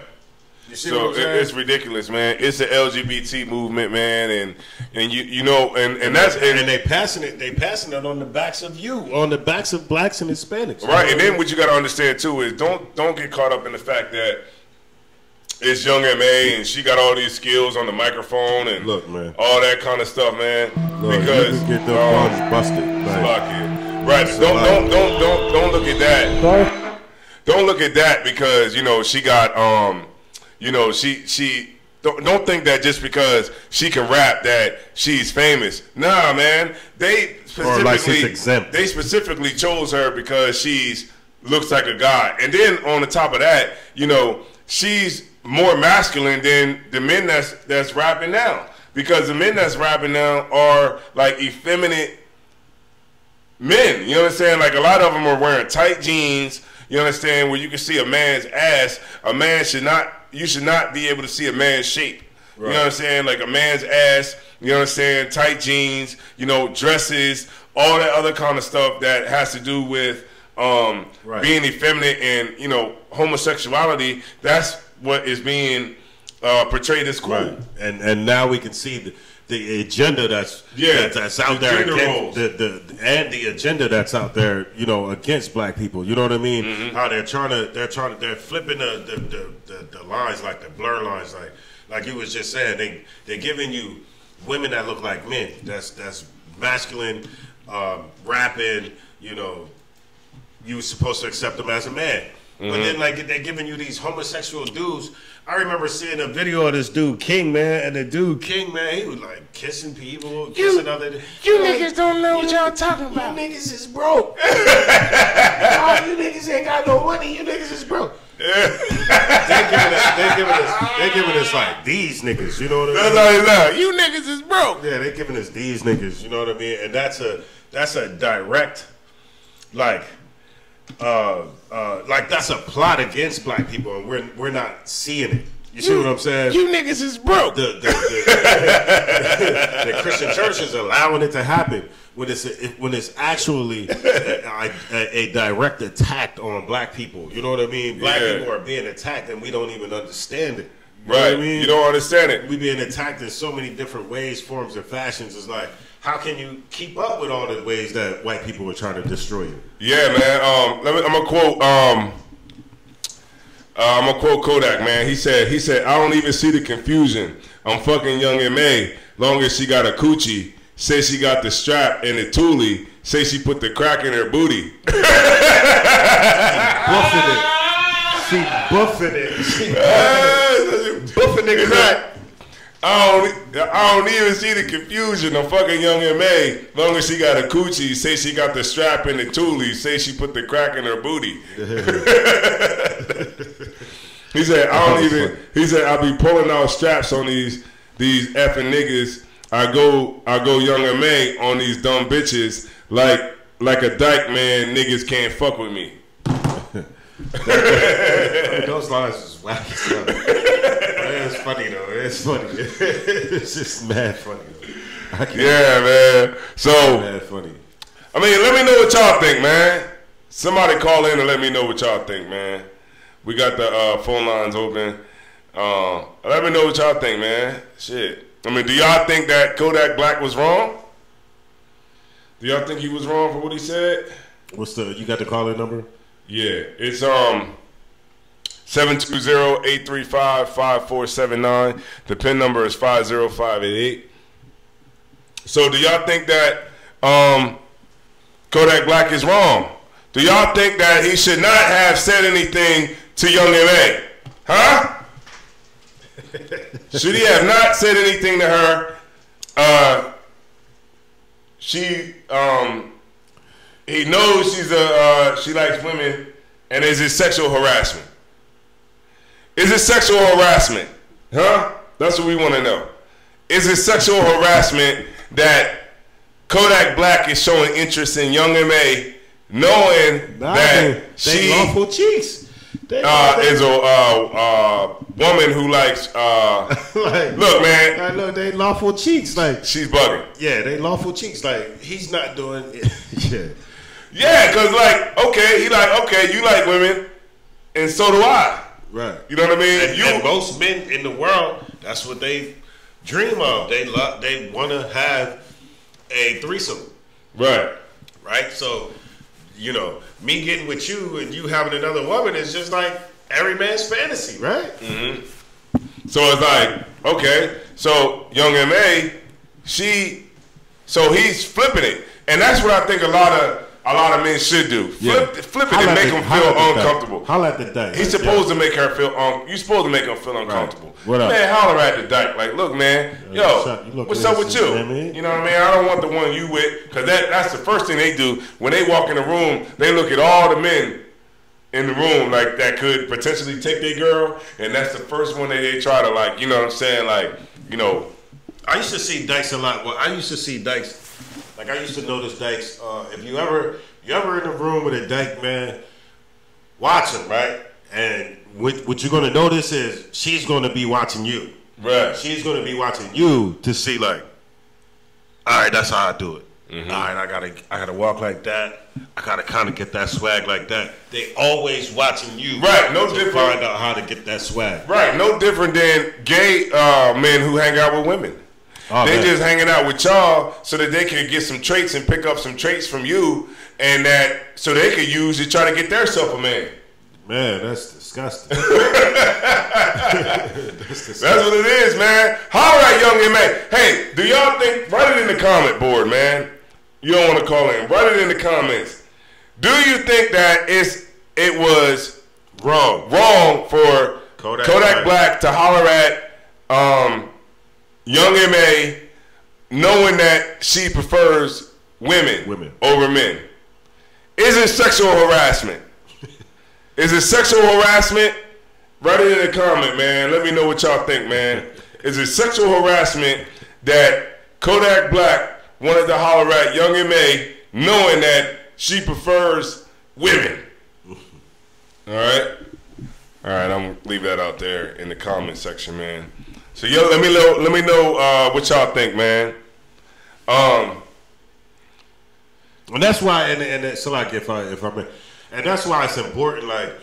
So it's ridiculous, man. It's the LGBT movement, man, and you know, and that's and they passing it on the backs of on the backs of blacks and Hispanics, right? And then what you got to understand too is don't get caught up in the fact that it's young M.A. and she got all these skills on the microphone and look, man, all that kind of stuff, man. Look, because you can get those busted, right? Don't look at that. Don't look at that because you know she got you know, she don't think that just because she can rap that she's famous. Nah, man. They specifically chose her because she's looks like a god. And then on the top of that, you know, she's more masculine than the men that's rapping now. Because the men that's rapping now are like effeminate men. You know what I'm saying? Like a lot of them are wearing tight jeans. You understand? Where you can see a man's ass. A man you should not be able to see a man's shape. Right. You know what I'm saying? Like a man's ass, you know what I'm saying? Tight jeans, you know, dresses, all that other kind of stuff that has to do with being effeminate and, you know, homosexuality. That's what is being portrayed as cool. Right. And now we can see the agenda that's out there against the agenda that's out there, you know, against black people. You know what I mean? How they're flipping the lines, like the blur lines, like you was just saying. They're giving you women that look like men. That's masculine, rapping. You know, you were supposed to accept them as a man, but then like they're giving you these homosexual dudes. I remember seeing a video of this dude King, man, and the dude King, man, he was like kissing people, kissing other. You niggas don't know what y'all talking about. You niggas is broke. You niggas ain't got no money. You niggas is broke. They giving us like these niggas. You know what I mean? That's how you niggas is broke. Yeah, they giving us these niggas. You know what I mean? And that's a direct like that's a plot against black people, and we're not seeing it. You see what I'm saying? You niggas is broke. The Christian church is allowing it to happen when it's actually a direct attack on black people. You know what I mean? Black people are being attacked, and we don't even understand it. You know what I mean? You don't understand it. We being attacked in so many different ways, forms, and fashions. It's like, how can you keep up with all the ways that white people are trying to destroy you? Yeah, man. I'm gonna quote Kodak, man. He said, I don't even see the confusion. I'm fucking young M.A. Long as she got a coochie. Say she got the strap and the toolie. Say she put the crack in her booty. She buffing it. Buffing the crack. I don't even see the confusion. I'm fucking young M.A. Long as she got a coochie. Say she got the strap and the toolie. Say she put the crack in her booty. He said, I don't even. He said, I be pulling out straps on these effing niggas. I go Young M.A. on these dumb bitches like a dyke man. Niggas can't fuck with me. Those lines is whack as hell. It's funny though. It's funny. It's just mad funny. Yeah, man. So mad funny. I mean, let me know what y'all think, man. Somebody call in and let me know what y'all think, man. We got the phone lines open. Let me know what y'all think, man. Shit. I mean, do y'all think that Kodak Black was wrong? Do y'all think he was wrong for what he said? You got the call-in number? Yeah. It's 720-835-5479. The PIN number is 50588. So do y'all think that Kodak Black is wrong? Do y'all think that he should not have said anything to Young M.A.? Huh? Should he have not said anything to her? He knows she likes women, and is it sexual harassment? Is it sexual harassment? Huh? That's what we want to know. Is it sexual harassment that Kodak Black is showing interest in Young M.A., knowing that she lawful cheeks? Is a woman who likes look, man. Look, they lawful cheeks. Like, she's bugging. Yeah, they lawful cheeks. Like, he's not doing it. Yeah, because okay, you like women, and so do I. Right. You know what I mean? And most men in the world, that's what they dream of. They want to have a threesome. Right. Right. So, me getting with you and you having another woman is just like every man's fantasy, right? Mm-hmm. So it's like, okay, so Young M.A., so he's flipping it, and that's what I think a lot of men should do. Flip it and make them feel uncomfortable. Holla at the dyke. He's supposed to make her feel you're supposed to make him feel uncomfortable. Right. What up? Man, holler at the dyke. Like, look, man, what's up with you? You know what I mean? I don't want the one you with, because that's the first thing they do. When they walk in the room, they look at all the men in the room like that could potentially take their girl, and that's the first one that they try to, like, you know what I'm saying? Like, I used to see dykes a lot. Well, I used to see dykes. Like, I used to notice dykes. If you ever in a room with a dyke, man, watch him, right? And what you're going to notice is she's going to be watching you. Right. She's going to be watching you to see, like, all right, that's how I do it. Mm-hmm. All right, I gotta walk like that. I gotta kind of get that swag like that. They always watching you. Right. No to different. Find out how to get that swag. Right. No different than gay men who hang out with women. Oh, they man. just hanging out with y'all so that they can get some traits and pick up some traits from you, and that so they can use to try to get their self a man. Man, that's disgusting. That's what it is, man. Holler at Young M.A. Hey, do y'all think? Write it in the comment board, man. You don't want to call in. Write it in the comments. Do you think that it was wrong for Kodak Black to holler at Young M.A., knowing that she prefers women over men? Is it sexual harassment? Is it sexual harassment? Write it in the comment, man. Let me know what y'all think, man. Is it sexual harassment that Kodak Black wanted to holler at Young M.A., knowing that she prefers women? All right? All right, I'm going to leave that out there in the comment section, man. So, let me know what y'all think, man. And that's why, and so like if I may, and that's why it's important, like,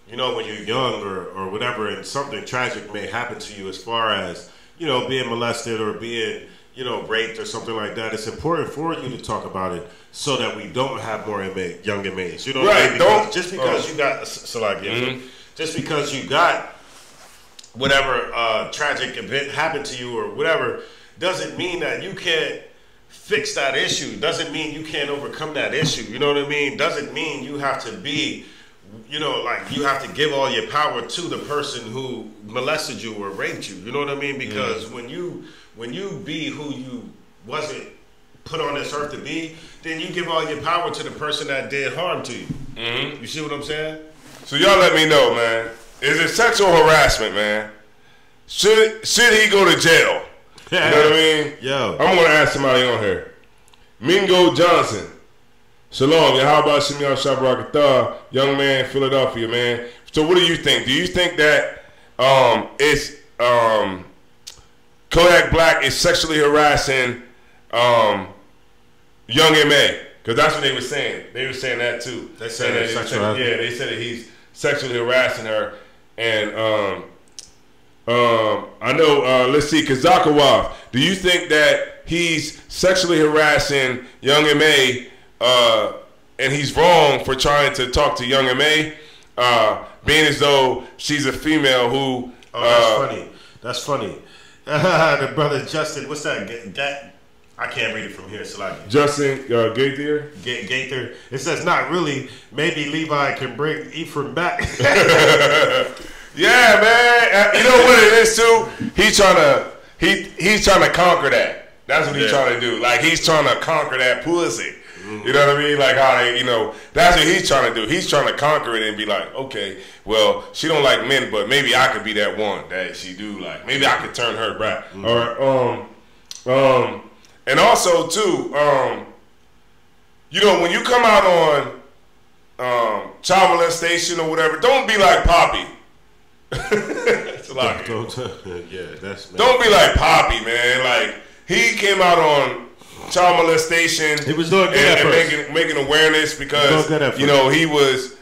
when you're young or whatever, and something tragic may happen to you, as far as being molested or being raped or something like that. It's important for you to talk about it so that we don't have more young inmates. You know, right? Because just because you got just because you got whatever tragic event happened to you or whatever, doesn't mean that you can't fix that issue. Doesn't mean you can't overcome that issue. You know what I mean? Doesn't mean you have to be, like you have to give all your power to the person who molested you or raped you. You know what I mean? Because when you be who you wasn't put on this earth to be, then you give all your power to the person that did harm to you. You see what I'm saying? So y'all let me know, man. is it sexual harassment, man? Should he go to jail? You know what I mean? Yo. I'm gonna ask somebody on here. Mingo Johnson. Shalom, yeah, how about Shimon Shabrakatah, young man, Philadelphia, man. So what do you think? Do you think that it's Kodak Black is sexually harassing Young M.A.? Because that's what they were saying. They were saying that too. They said that they said that he's sexually harassing her. And I know, let's see, Kazakawa, do you think that he's sexually harassing Young M.A., and he's wrong for trying to talk to Young M.A., being as though she's a female who... That's funny. The brother Justin, what's that? I can't read it from here, so like Justin Gaither? Gaither. It says, not really. Maybe Levi can bring Ephraim back. Yeah, man. You know what it is too? He's trying to conquer that. That's what he's trying to do. Like he's trying to conquer that pussy. You know what I mean? Like how they, that's what he's trying to do. He's trying to conquer it and be like, okay, well, she don't like men, but maybe I could be that one that she do like. Maybe I could turn her back. All right. And also too, when you come out on child molestation or whatever, don't be like Poppy. It's a lot. Don't be like Poppy, man. Like he came out on child molestation. He was doing good at first. Making awareness because he was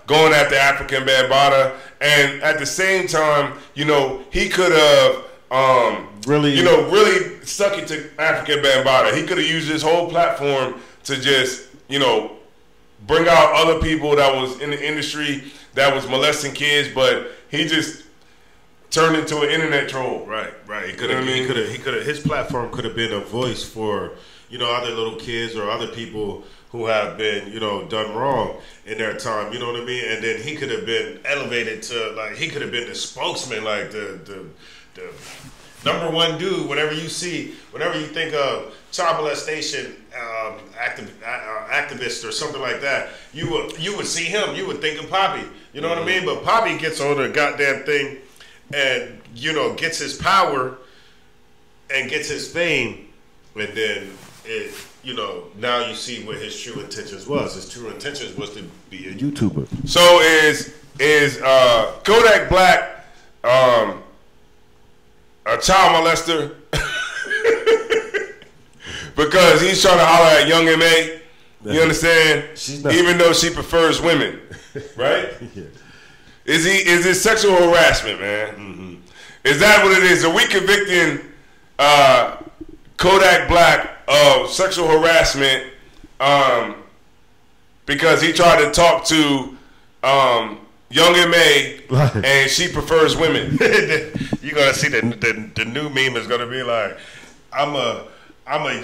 going after African Bambaataa, and at the same time, he could have really stuck it to African Bambaataa. He could have used his whole platform to just bring out other people that was in the industry that was molesting kids, but he just turned into an internet troll. Right. He could have. His platform could have been a voice for other little kids or other people who have been done wrong in their time. You know what I mean? And then he could have been elevated to he could have been the spokesman, like the number one dude. Whenever you think of child molestation activist or something like that, you would see him. You would think of Poppy. You know what I mean? But Poppy gets on the goddamn thing and gets his power and gets his fame, and then now you see what his true intentions was. His true intentions was to be a YouTuber. So is Kodak Black a child molester? Because he's trying to holler at Young M.A. You understand? Even though she prefers women, right? Yeah. Is it sexual harassment, man? Mm-hmm. Is that what it is? Are we convicting Kodak Black of sexual harassment because he tried to talk to Young M.A. and she prefers women? You're gonna see the new meme is gonna be like, I'm a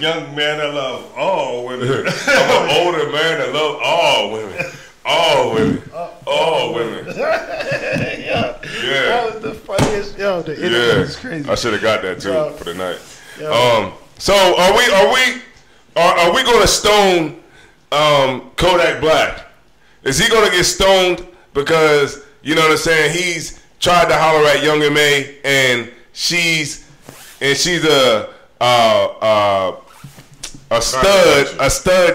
young man that love all women. I'm an older man that love all women. All women. All women. Yeah. That was the funniest. The internet is crazy. I should have got that too for the night. Yo. So are we going to stone Kodak Black? Is he going to get stoned because he's tried to holler at Young M.A. and she's a stud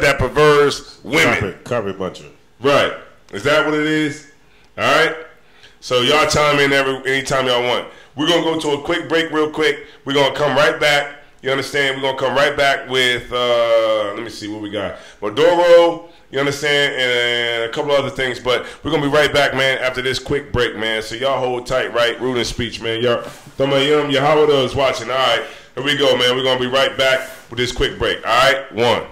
that perverts women. Carpet buncher. Right. Is that what it is? All right. So y'all chime in anytime y'all want. We're going to go to a quick break real quick. We're going to come right back. You understand? We're going to come right back with, let me see what we got. Maduro, you understand, and a couple other things. But we're going to be right back, man, after this quick break, man. So y'all hold tight, right? Ruling speech, man. Y'all, Yahweh is watching. All right. Here we go, man. We're going to be right back with this quick break. All right? One.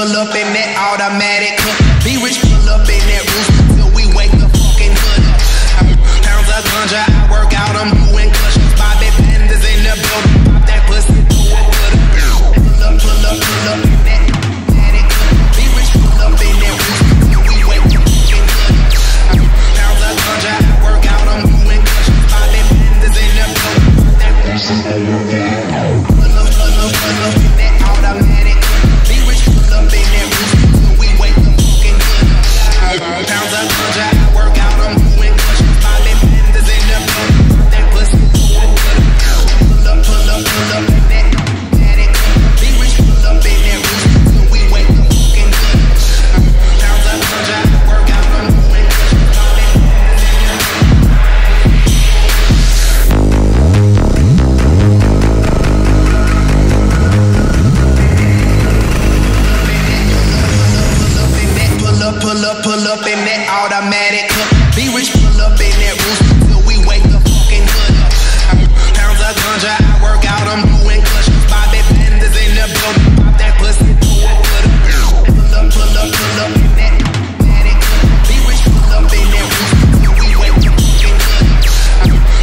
pull up in that automatic. Be rich, pull up in that rooster till we wake the fucking hood up. Pounds of ganja, I work out, I'm doing cushions. Bobby Benders in the building, pop that pussy through a wood. Pull up in that automatic. Be rich, pull up in that rooster till we wake the fucking hood up. Pounds of ganja, I work out, I'm doing cushions. Bobby Benders in the building, pop that pussy through a wood. Pull up in that automatic. Be rich, pull up in that rooster till we wake the fucking hood up. Pounds of ganja, I work out, I'm doing cushions. Bobby Benders in the building, pop that pussy through a wood. Pull up in that automatic. Be rich, pull up in that rooster till we wake the fucking hood up.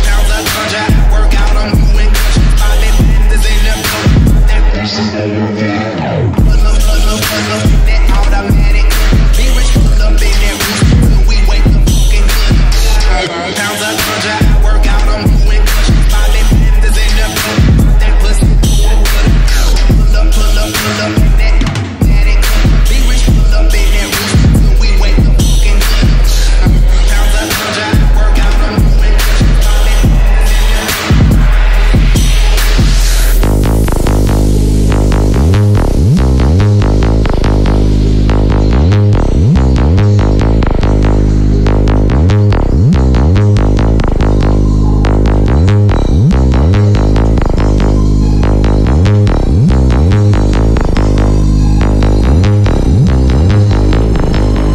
Pounds of ganja, I work out, I'm doing cushions. Bobby Benders in the Pull up in that automatic. Be rich, pull up in that rooster till we wake the fucking hood up. Pounds of ganja, I work out, I'm doing cushions. Bobby Benders in the building, pop that pussy through a wood. Pull up in that automatic. Be rich, pull up in that rooster till we wake the fucking hood up. Pounds of ganja, I work out, I'm doing cushions. Bobby Benders in the building, pop that pussy through a wood. Pull up in that automatic. Pull up in that rooster till we wake the fucking hood up. Pounds of ganja, I work out, I'm doing cushions. Bobby Benders in the building, pop that pussy through a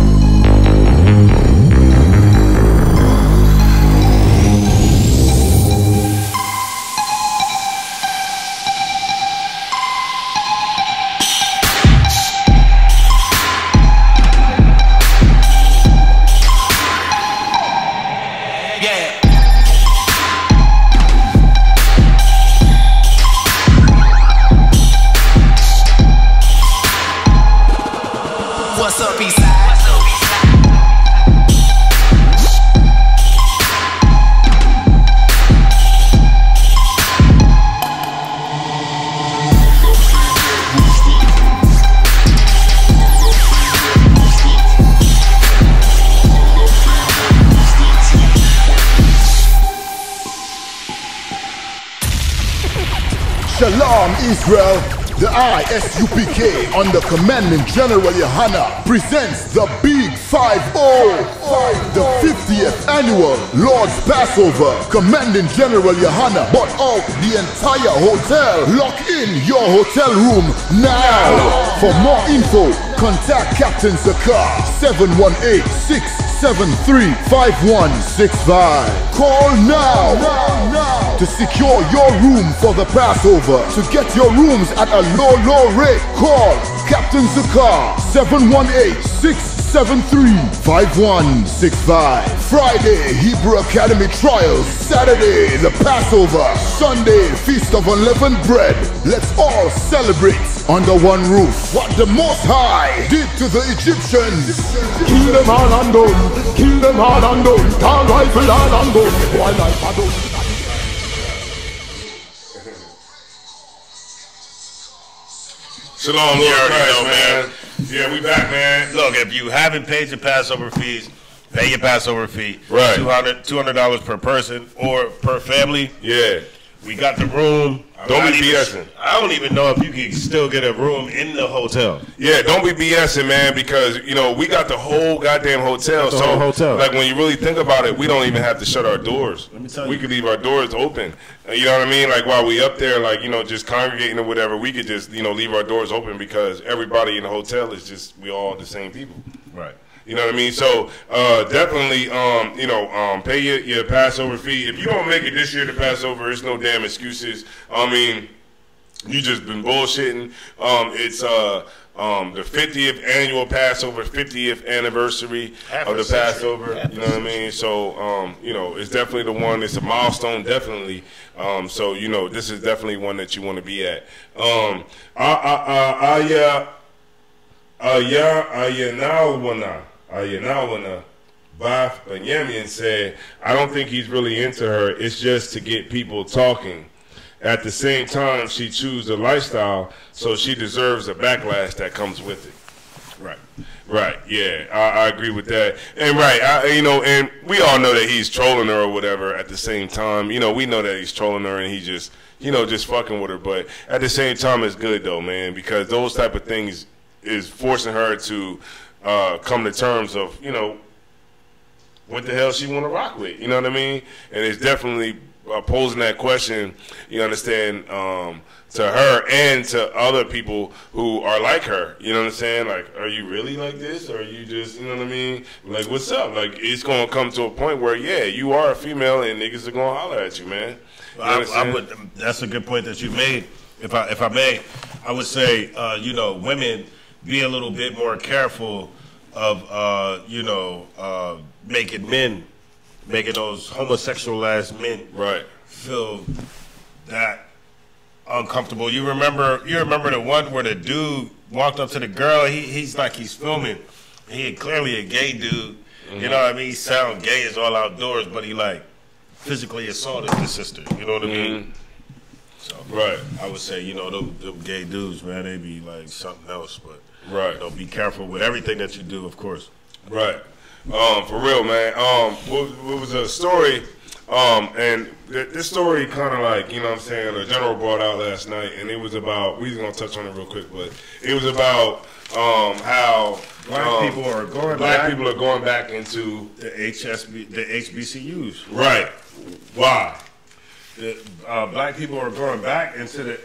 wood. Pull up in that automatic. Be rich, pull up in that rooster till we wake the fucking hood up. Pounds of ganja, I work out, I'm doing cushions. Bobby Benders in the building. What's up, Eastside? Shalom Israel, the ISUPK under Commanding General Yohana presents the Big 5-0, the 50th annual Lord's Passover. Commanding General Yohana bought out the entire hotel. Lock in your hotel room now. For more info, contact Captain Zakar 718-673-5165. Call now to secure your room for the Passover. To get your rooms at a low rate, call Captain Zakar 718-673-5165. Friday, Hebrew Academy Trials. Saturday, the Passover. Sunday, Feast of Unleavened Bread. Let's all celebrate under one roof. What the Most High did to the Egyptians. Kill them all and done. Kill them all and done. Can't rifle all and done. While I paddle. Shalom, You Lord already Christ, know, man. Yeah, we back, man. Look, if you haven't paid your Passover fees, pay your Passover fee. Right. $200 per person or per family. Yeah. We got the room. Don't be BSing. I don't even know if you can still get a room in the hotel. Yeah, don't be BSing, man, because, you know, we got the whole goddamn hotel. The whole hotel. Like, when you really think about it, we don't even have to shut our doors. Let me tell We you. could leave our doors open. You know what I mean? Like, while we up there, like, you know, just congregating or whatever, we could just, you know, leave our doors open because everybody in the hotel is just, we all the same people. Right. You know what I mean? So definitely, you know, pay your Passover fee. If you don't make it this year to Passover, it's no damn excuses. I mean, you just been bullshitting. It's the 50th annual Passover, 50th anniversary of the Passover. You know what I mean? So, you know, it's definitely the one. It's a milestone, definitely. So, you know, this is definitely one that you want to be at. Ayanawana Baf Banyamian said, I don't think he's really into her. It's just to get people talking. At the same time, she chooses a lifestyle, so she deserves the backlash that comes with it. Right. Right. Yeah, I agree with that. And you know, and we all know that he's trolling her or whatever. At the same time, you know, we know that he's trolling her and he just, you know, just fucking with her. But at the same time, it's good though, man, because those type of things is forcing her to come to terms of, you know, what the hell she want to rock with. You know what I mean? And it's definitely posing that question, you understand, to her and to other people who are like her. You know what I'm saying? Like, are you really like this? Or are you just, you know what I mean? Like, what's up? Like, it's going to come to a point where, yeah, you are a female and niggas are going to holler at you, man. You I would. That's a good point that you made. If I may, I would say, you know, women be a little bit more careful of, you know, making those homosexualized men feel that uncomfortable. You remember the one where the dude walked up to the girl. He's like he's filming. He clearly a gay dude. You know what I mean? He sound gay as all outdoors, but he like physically assaulted the sister. You know what I mean? So I would say, you know, them gay dudes, man, they be like something else. But you know, be careful with everything that you do, of course. Right. For real, man. What was a story? And this story kind of like, you know what I'm saying, the general brought out last night, and it was about, we was going to touch on it real quick, but it was about how black people are going back into the HBCUs. Right. Why? Black people are going back into the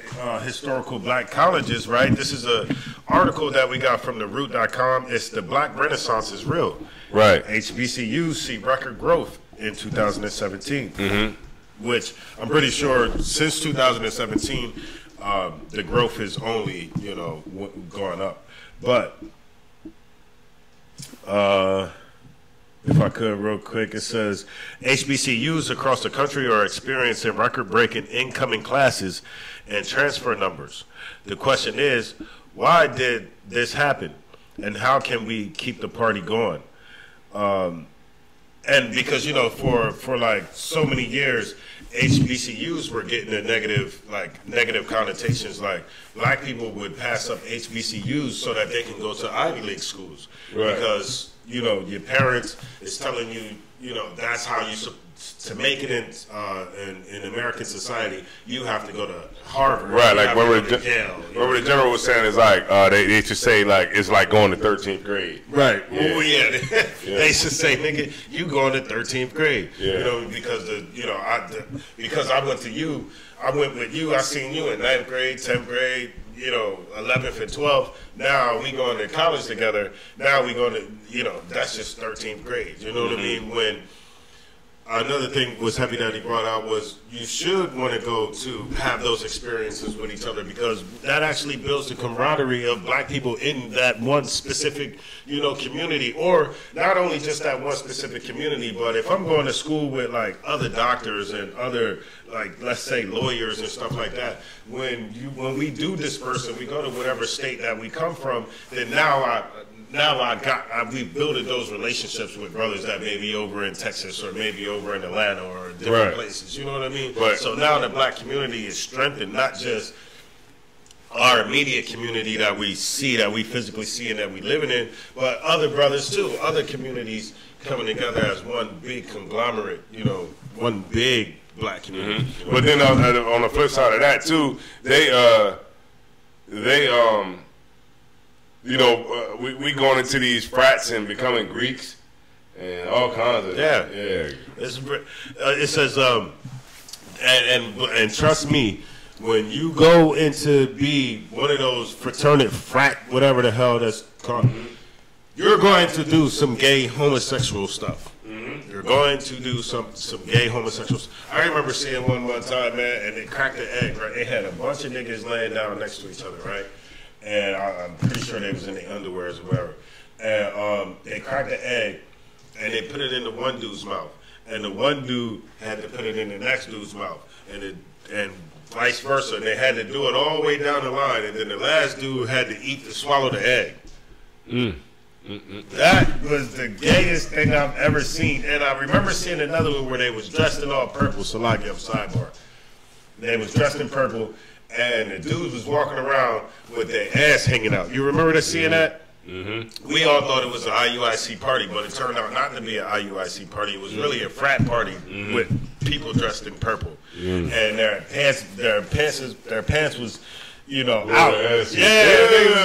historical black colleges, right? This is a article that we got from theroot.com. It's the Black Renaissance is real. Right. HBCUs see record growth in 2017, which I'm pretty sure since 2017, the growth is only, you know, going up. But if I could real quick, it says HBCUs across the country are experiencing record-breaking incoming classes and transfer numbers. The question is, why did this happen? And how can we keep the party going? And because, you know, for like so many years, HBCUs were getting a negative connotations. Like black people would pass up HBCUs so that they can go to Ivy League schools. Right. Because, you know, your parents is telling you, you know, that's how you to make it in American society, you have to go to Harvard. Right, like what the general was saying is like they should say like it's like going to 13th grade. Right. Yeah. Oh yeah. They should say, nigga, you going to 13th grade. Yeah. You know, because because I went to you, I went with you. I seen you in 9th grade, 10th grade. You know, 11th and 12th. Now we going to college together. Now we going to, you know, that's just 13th grade. You know what I mean? When another thing was heavy that he brought out was you should want to go to have those experiences with each other, because that actually builds the camaraderie of black people in that one specific, you know, community, or not only just that one specific community, but if I'm going to school with like other doctors and other, like, let's say lawyers and stuff like that, when we do disperse and we go to whatever state that we come from, then we built those relationships with brothers that may be over in Texas or maybe over in Atlanta or different places. You know what I mean? Right. So now the black community is strengthened, not just our immediate community that we see, that we physically see and that we living in, but other brothers too, other communities coming together as one big conglomerate, you know, one big black community. But then on the flip side of that too, you know, we going into these frats and becoming Greeks and all kinds of It says and trust me, when you go into be one of those fraternity frat, whatever the hell that's called, you're going to do some gay homosexual stuff. You're going to do some gay homosexual stuff. I remember seeing one time, man, and they cracked the egg, right? They had a bunch of niggas laying down next to each other, right? and I'm pretty sure they was in their underwears or whatever. And they cracked the egg, and they put it in the one dude's mouth, and the one dude had to put it in the next dude's mouth, and vice versa. And they had to do it all the way down the line, and then the last dude had to swallow the egg. That was the gayest thing I've ever seen. And I remember seeing another one where they was dressed in all purple. So like a sidebar. They was dressed in purple, and the dudes was walking around with their ass hanging out. You remember seeing that? We all thought it was an IUIC party, but it turned out not to be an IUIC party. It was really a frat party with people dressed in purple, and their pants was, you know, out. Yeah, they was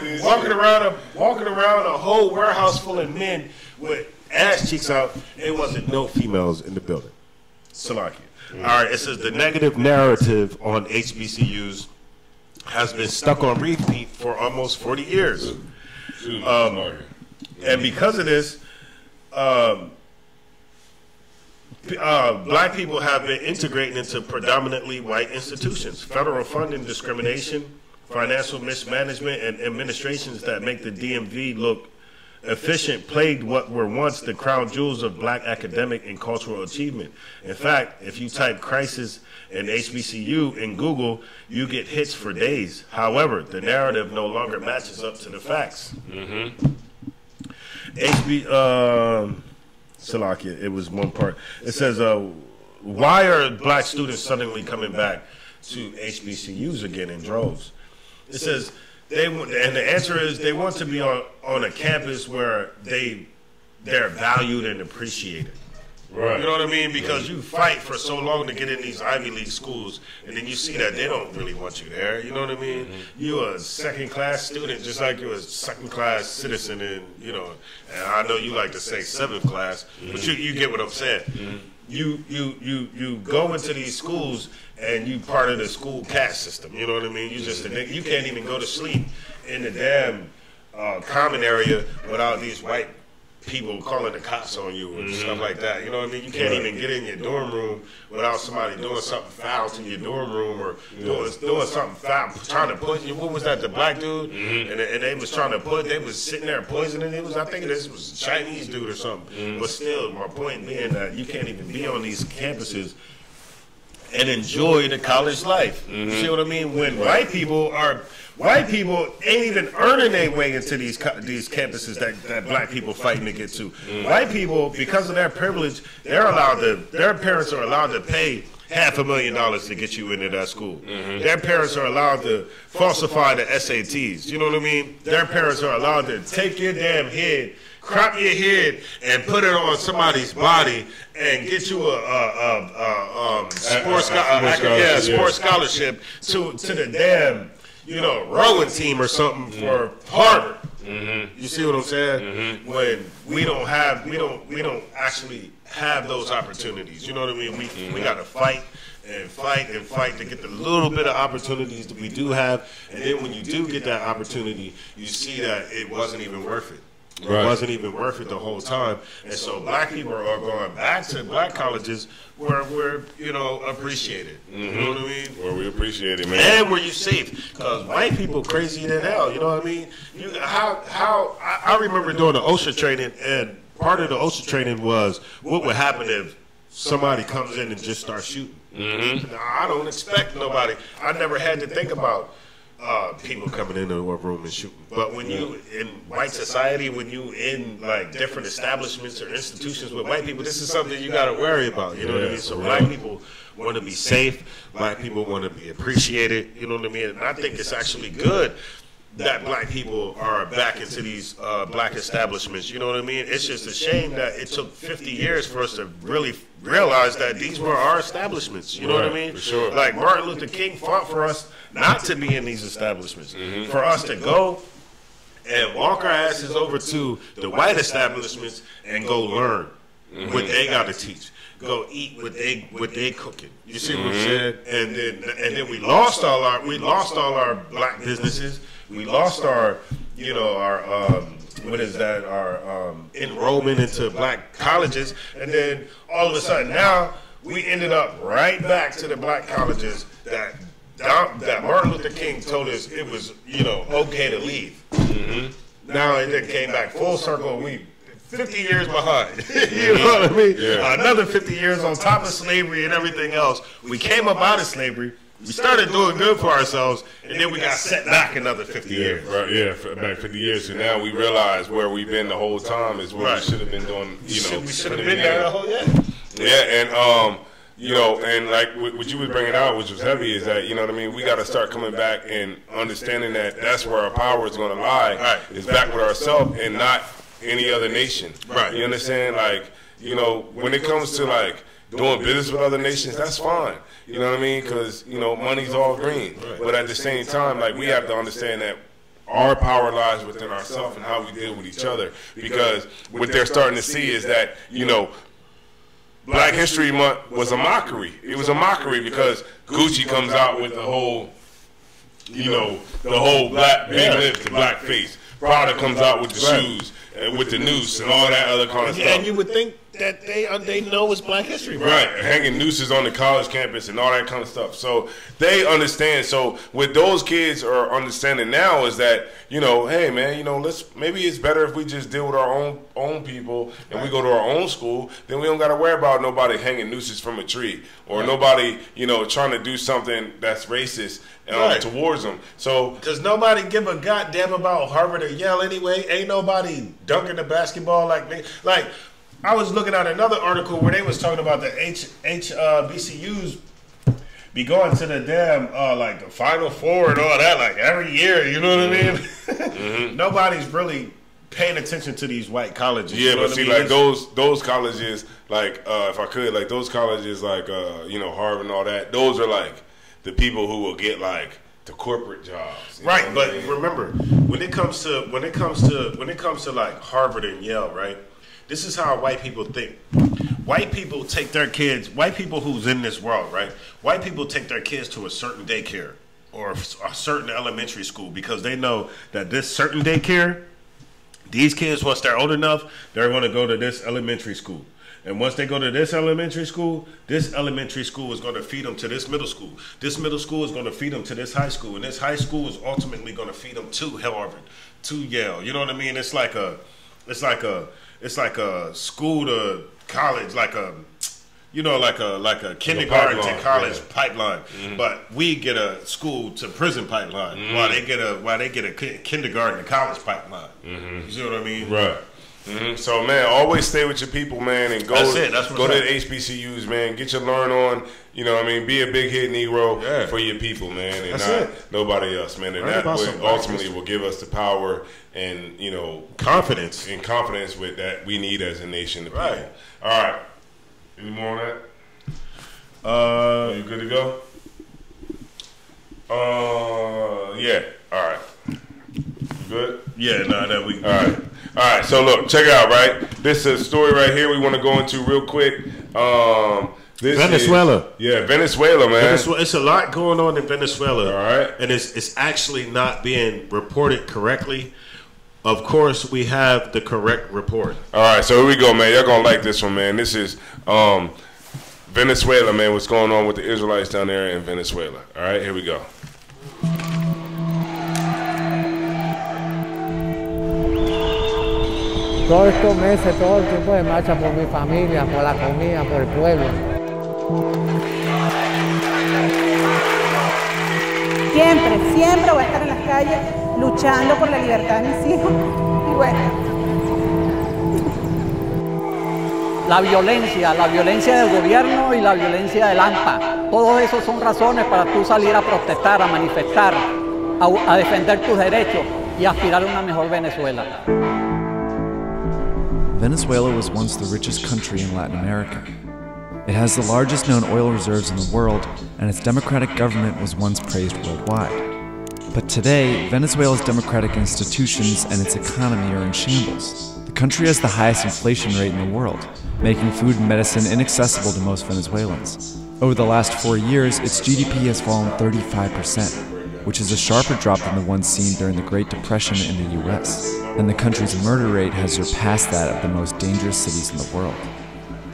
just walking around a whole warehouse full of men with ass cheeks out. There wasn't no females in the building. Salakia. All right, it says the negative narrative on HBCUs has been stuck on repeat for almost 40 years. And because of this, black people have been integrating into predominantly white institutions. Federal funding discrimination, financial mismanagement, and administrations that make the DMV look efficient plagued what were once the crown jewels of black academic and cultural achievement. In fact, if you type crisis and HBCU in Google, you get hits for days. However, the narrative no longer matches up to the facts. Salakia, it was one part. It says, why are black students suddenly coming back to HBCUs again in droves? It says, and the answer is they want to be on a campus where they're valued and appreciated. Right. You know what I mean? Because you fight for so long to get in these Ivy League schools, and then you see that they don't really want you there. You know what I mean? You're a second-class student, just like you're a second-class citizen, and you know. And I know you like to say seventh class, but you get what I'm saying. You go into these schools and you part of the school caste system. You know what I mean? You can't even go to sleep in the damn common area without these white people calling the cops on you and stuff like that. You know what I mean? You can't even get in your dorm room without somebody doing something foul to your dorm room or doing something foul, trying to poison you. What was that? The black dude? And they was trying to they was sitting there poisoning. I think this was a Chinese dude or something. But still, my point being that you can't even be on these campuses and enjoy the college life. You see what I mean? When white people ain't even earning their way into these campuses that black people fighting to get to. White people, because of their privilege, their parents are allowed to pay $500,000 to get you into that school. Their parents are allowed to falsify the SATs. You know what I mean? Their parents are allowed to take your damn head, crop your head, and put it on somebody's body and get you a sports scholarship to the damn, you know, rowing team or something for Harvard. You see what I'm saying? When we don't actually have those opportunities. You know what I mean? We got to fight and fight to get the little bit of opportunities that we do have, and then when you do get that opportunity, you see that it wasn't even worth it. It wasn't even worth it the whole time. And so black people are going back to black colleges where we're, you know, appreciated. You know what I mean? Where we appreciate it, man. And where you safe. Because white people crazy than hell. You know what I mean? I remember doing the OSHA training, and part of the OSHA training was what would happen if somebody comes in and just starts shooting. Now, I don't expect nobody. I never had to think about people coming into a room and shooting. But when you in white society, when you in like different establishments or institutions with white people, this is something you got to worry about. You know what I mean? So black people want to be safe. Black people want to be appreciated. You know what I mean? And I think it's actually good that black people are back into these black establishments. You know what I mean? It's just a shame that it took 50 years for us to really realize that these were our establishments. You know what I mean? For sure. Like Martin Luther King fought for us not to be in these establishments, for us to go and walk our asses over to the white establishments and go learn what they got to teach. Go eat what they cooking. You see what I'm saying? And then we lost all our black businesses. We lost our, you know, our our enrollment into black colleges, and then all of a sudden now we ended up right back to the black colleges that that Martin Luther King told us it was, you know, okay to leave. Now it then came back full circle. We 50 years behind. You know what I mean? Yeah. Another 50 years on top of slavery and everything else. We came up out of slavery. We started doing good for ourselves, and then we got set back another 50 years. Right, yeah, back 50 years. So now we realize where we've been the whole time is where we should have been doing, you know. We should have been there the whole, Yeah, and, you know, and like what you was bringing out, which was heavy, is that, you know what I mean, we got to start coming back and understanding that that's where our power is going to lie, is back with ourselves and not any other nation. Right. You understand? Like, you know, when it comes to, like, doing business with other nations, that's fine. You know what I mean? Because, you know, money's all green. But at the same time, like, we have to understand that our power lies within ourselves and how we deal with each other. Because what they're starting to see is that, you know, Black History Month was a mockery. It was a mockery because Gucci comes out with the whole, you know, the whole black big lips, the black face. Prada comes out with the shoes, and with the noose and all that other kind of stuff. And you would think that they know it's Black History Month. Right, hanging nooses on the college campus and all that kind of stuff. So they understand. So what those kids are understanding now is that, you know, hey man, you know, maybe it's better if we just deal with our own people and we go to our own school. Then we don't got to worry about nobody hanging nooses from a tree or nobody, you know, trying to do something that's racist towards them. So because nobody give a goddamn about Harvard or Yale anyway. Ain't nobody dunking the basketball like me. Like, I was looking at another article where they was talking about the HBCUs be going to the damn like the Final Four and all that like every year. You know what I mean? Nobody's really paying attention to these white colleges. Yeah, you know but see, like those colleges, like if I could, like those colleges, like you know, Harvard and all that. Those are like the people who will get like the corporate jobs. Right, but remember, when it comes to like Harvard and Yale, right? This is how white people think. White people take their kids, white people who's in this world, right? White people take their kids to a certain daycare or a certain elementary school because they know that this certain daycare, these kids, once they're old enough, they're going to go to this elementary school. And once they go to this elementary school is going to feed them to this middle school. This middle school is going to feed them to this high school. And this high school is ultimately going to feed them to Harvard, to Yale. You know what I mean? It's like a school to college, like a kindergarten to college pipeline. But we get a school to prison pipeline while they get a kindergarten to college pipeline. You see what I mean? Right. So man, always stay with your people, man, and go That's go to the HBCUs, man. Get your learn on. You know what I mean? Be a big hit Negro for your people, man, and not nobody else, man. And that ultimately will give us the power and, you know, confidence with that we need as a nation. Right. All right. Any more on that? Are you good to go? Yeah. All right. You good? Yeah. No, that we. All right, so look, check it out, right? This is a story right here we want to go into real quick. Venezuela. Venezuela, man. It's a lot going on in Venezuela. All right. And it's actually not being reported correctly. Of course, we have the correct report. All right, so here we go, man. Y'all going to like this one, man. This is Venezuela, man. What's going on with the Israelites down there in Venezuela. All right, here we go. Todos estos meses, todo el tiempo de marcha por mi familia, por la comida, por el pueblo. Siempre voy a estar en las calles luchando por la libertad de mis hijos. Y bueno. La violencia del gobierno y la violencia del AMPA. Todos esos son razones para tú salir a protestar, a manifestar, a defender tus derechos y aspirar a una mejor Venezuela. Venezuela was once the richest country in Latin America. It has the largest known oil reserves in the world, and its democratic government was once praised worldwide. But today, Venezuela's democratic institutions and its economy are in shambles. The country has the highest inflation rate in the world, making food and medicine inaccessible to most Venezuelans. Over the last 4 years, its GDP has fallen 35%, which is a sharper drop than the one seen during the Great Depression in the US. And the country's murder rate has surpassed that of the most dangerous cities in the world.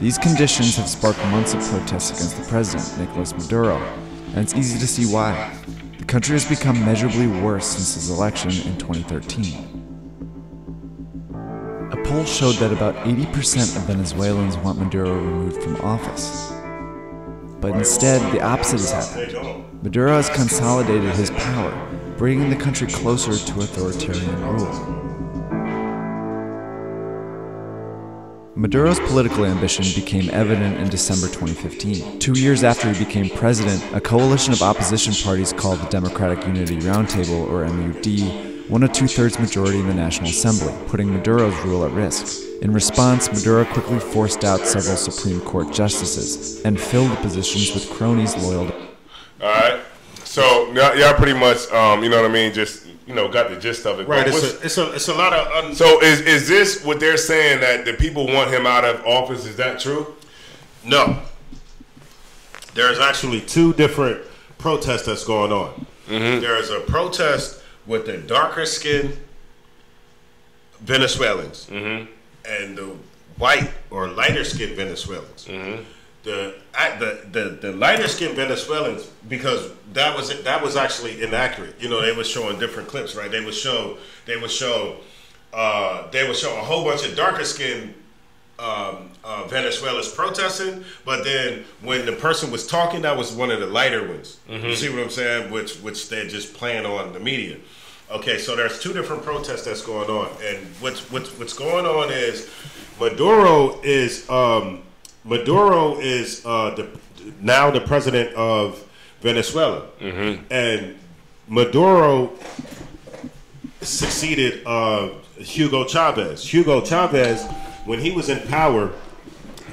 These conditions have sparked months of protests against the president, Nicolas Maduro, and it's easy to see why. The country has become measurably worse since his election in 2013. A poll showed that about 80% of Venezuelans want Maduro removed from office. But instead, the opposite has happened. Maduro has consolidated his power, bringing the country closer to authoritarian rule. Maduro's political ambition became evident in December 2015. 2 years after he became president, a coalition of opposition parties called the Democratic Unity Roundtable, or MUD, won a 2/3 majority in the National Assembly, putting Maduro's rule at risk. In response, Maduro quickly forced out several Supreme Court justices and filled the positions with cronies loyal to... All right. So, y'all pretty much, you know what I mean, just... got the gist of it. Right, it's a lot of... So is this what they're saying, that the people want him out of office? Is that true? No. There's actually two different protests that's going on. There is a protest with the darker skinned Venezuelans and the white or lighter skinned Venezuelans. The lighter skinned Venezuelans, because that was actually inaccurate. They were showing different clips, right? They would show a whole bunch of darker skinned Venezuelans protesting, but then when the person was talking, that was one of the lighter ones. You see what I'm saying? Which they're just playing on the media. Okay, so there's two different protests that's going on, and what's going on is Maduro is now the president of Venezuela, and Maduro succeeded Hugo Chavez. Hugo Chavez, when he was in power,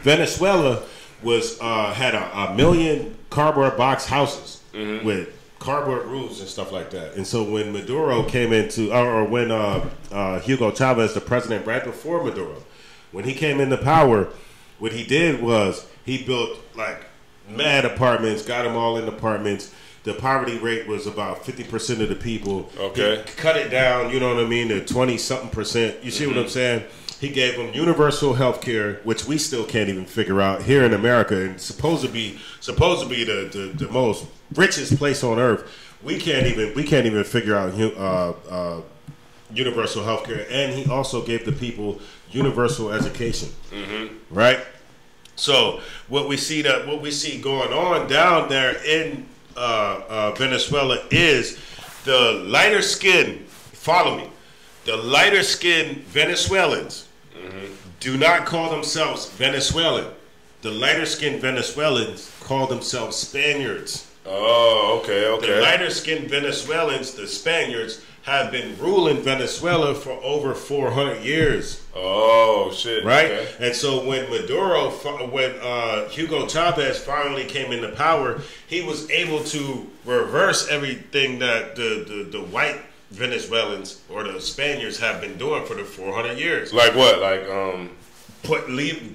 Venezuela had a million cardboard box houses with cardboard roofs and stuff like that. And so when Maduro came into, or when Hugo Chavez, the president right before Maduro, when he came into power, what he did was he built like mad apartments, got them all in apartments. The poverty rate was about 50% of the people. Okay. He cut it down, you know what I mean, to 20-something%. You see what I'm saying? He gave them universal health care, which we still can't even figure out here in America, and supposed to be the most richest place on earth. We can't even figure out universal health care. And he also gave the people universal education. Right? So what we see going on down there in Venezuela is the lighter skin, follow me, the lighter skinned Venezuelans do not call themselves Venezuelan. The lighter skinned Venezuelans call themselves Spaniards. Oh, okay. The lighter skinned Venezuelans, the Spaniards, have been ruling Venezuela for over 400 years. Oh, shit. Right? Okay. And so when Hugo Chavez finally came into power, he was able to reverse everything that the white Venezuelans or the Spaniards have been doing for the 400 years. Like what? Like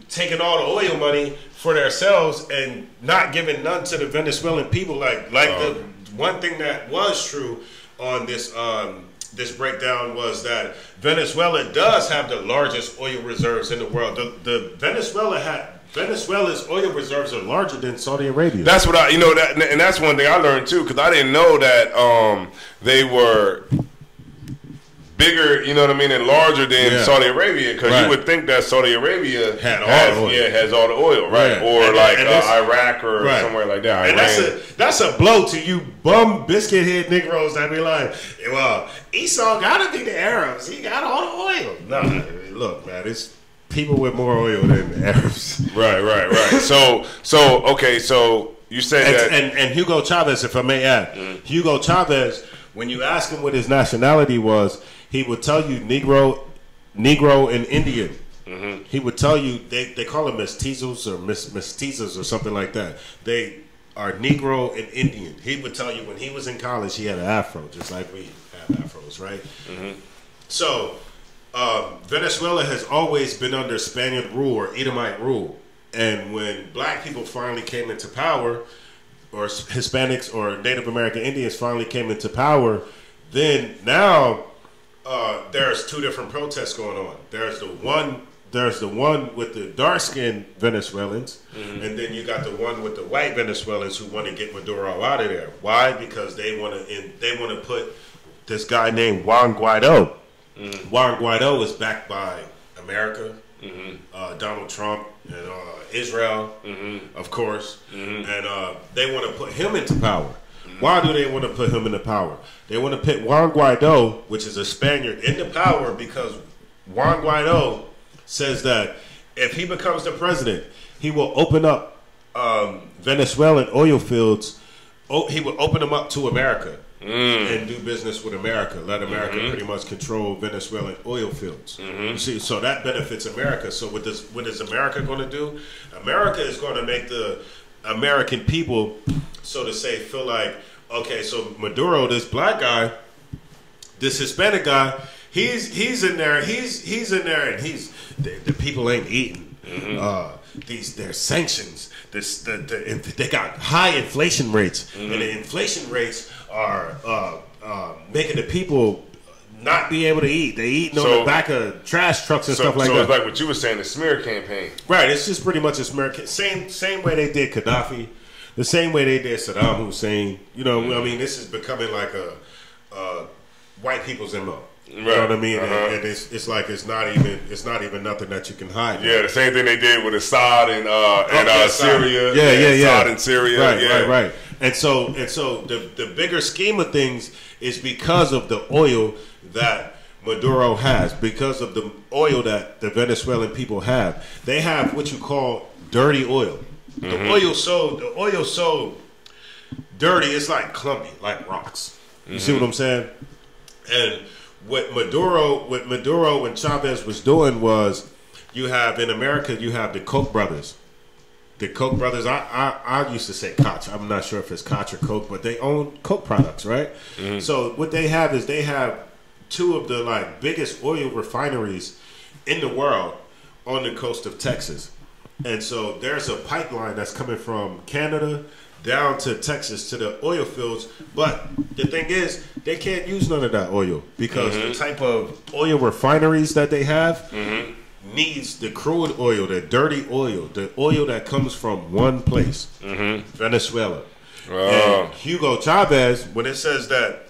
taking all the oil money for themselves and not giving none to the Venezuelan people. The one thing that was true on this this breakdown was that Venezuela does have the largest oil reserves in the world. Venezuela's oil reserves are larger than Saudi Arabia. That's what and that's one thing I learned too, because I didn't know that they were bigger, you know what I mean, and larger than Saudi Arabia, because you would think that Saudi Arabia has all the oil, right? Or Iraq or somewhere like that. And that's a blow to you bum biscuit head Negroes that be like, well, Esau gotta be the Arabs. He got all the oil. No, look, man, it's people with more oil than the Arabs. Right. So you said that, and Hugo Chavez, if I may add, Hugo Chavez, when you ask him what his nationality was, he would tell you Negro and Indian. He would tell you they call them mestizos or mestizas or something like that. They are Negro and Indian. He would tell you when he was in college he had an afro, just like we have afros, right? So Venezuela has always been under Spaniard rule or Edomite rule, and when black people finally came into power, or Hispanics or Native American Indians finally came into power, then now there's two different protests going on. There's the one there's the one with the dark-skinned Venezuelans, and then you got the one with the white Venezuelans who want to get Maduro out of there. Why? Because they want to put this guy named Juan Guaido. Juan Guaido is backed by America, Donald Trump, and Israel, of course, and they want to put him into power. Why do they want to put him into power? They want to put Juan Guaido, which is a Spaniard, into power because Juan Guaido says that if he becomes the president, he will open up Venezuelan oil fields. He will open them up to America and do business with America. Let America pretty much control Venezuelan oil fields. You see, so that benefits America. So what is America going to do? America is going to make the American people, so to say, feel like, okay, so Maduro, this black guy, this Hispanic guy, he's in there, he's in there, and the people ain't eating. There's sanctions. They got high inflation rates, and the inflation rates are making the people not be able to eat. They eating on the back of trash trucks and stuff like that. So it's like what you were saying, the smear campaign. Right. It's just pretty much a smear campaign. Same way they did Gaddafi, the same way they did Saddam Hussein. You know, I mean, this is becoming like a white people's MO. You know what I mean? And it's like it's not even nothing that you can hide. Yeah, the same thing they did with Assad and Syria. Yeah. Assad and Syria. Right. And so the bigger scheme of things is because of the oil that Maduro has, because of the oil that the Venezuelan people have. They have what you call dirty oil. The oil so dirty, it's like clumpy, like rocks. You see what I'm saying? And what Maduro and Chavez was doing was, you have in America, you have the Koch brothers. The Koch brothers, I used to say Koch. I'm not sure if it's Koch or Koch, but they own Koch products, right? So what they have is they have two of the biggest oil refineries in the world on the coast of Texas. And so there's a pipeline that's coming from Canada down to Texas to the oil fields, but the thing is, they can't use none of that oil because the type of oil refineries that they have needs the crude oil, the dirty oil, the oil that comes from one place, Venezuela. And Hugo Chavez, when it says that,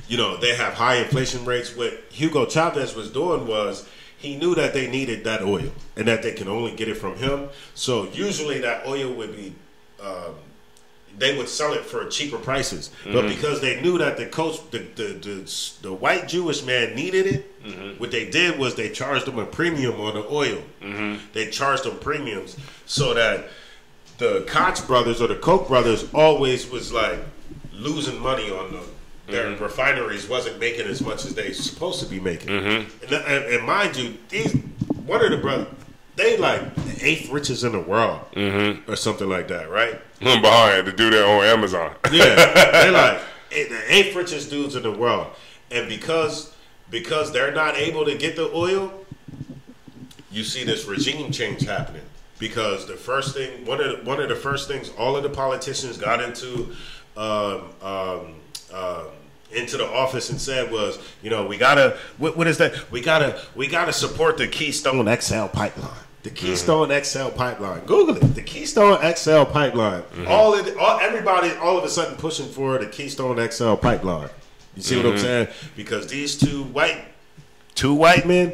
you know, they have high inflation rates, what Hugo Chavez was doing was, he knew that they needed that oil and that they can only get it from him. So usually that oil would be they would sell it for cheaper prices, but because they knew that the white Jewish man needed it, what they did was they charged them a premium on the oil. They charged them premiums so that the Koch brothers or the Koch brothers always was like losing money on them. Their refineries wasn't making as much as they supposed to be making. And mind you, one of the brothers, they like the 8th richest in the world or something like that, right? Behind to do that on Amazon. They like the 8th richest dudes in the world, and because they're not able to get the oil, you see this regime change happening. Because the first thing, one of the first things all of the politicians got into the office and said was, you know, we gotta, what is that? We gotta support the Keystone XL pipeline. The Keystone XL pipeline. Google it. The Keystone XL pipeline. Everybody all of a sudden pushing for the Keystone XL pipeline. You see what I'm saying? Because these two white men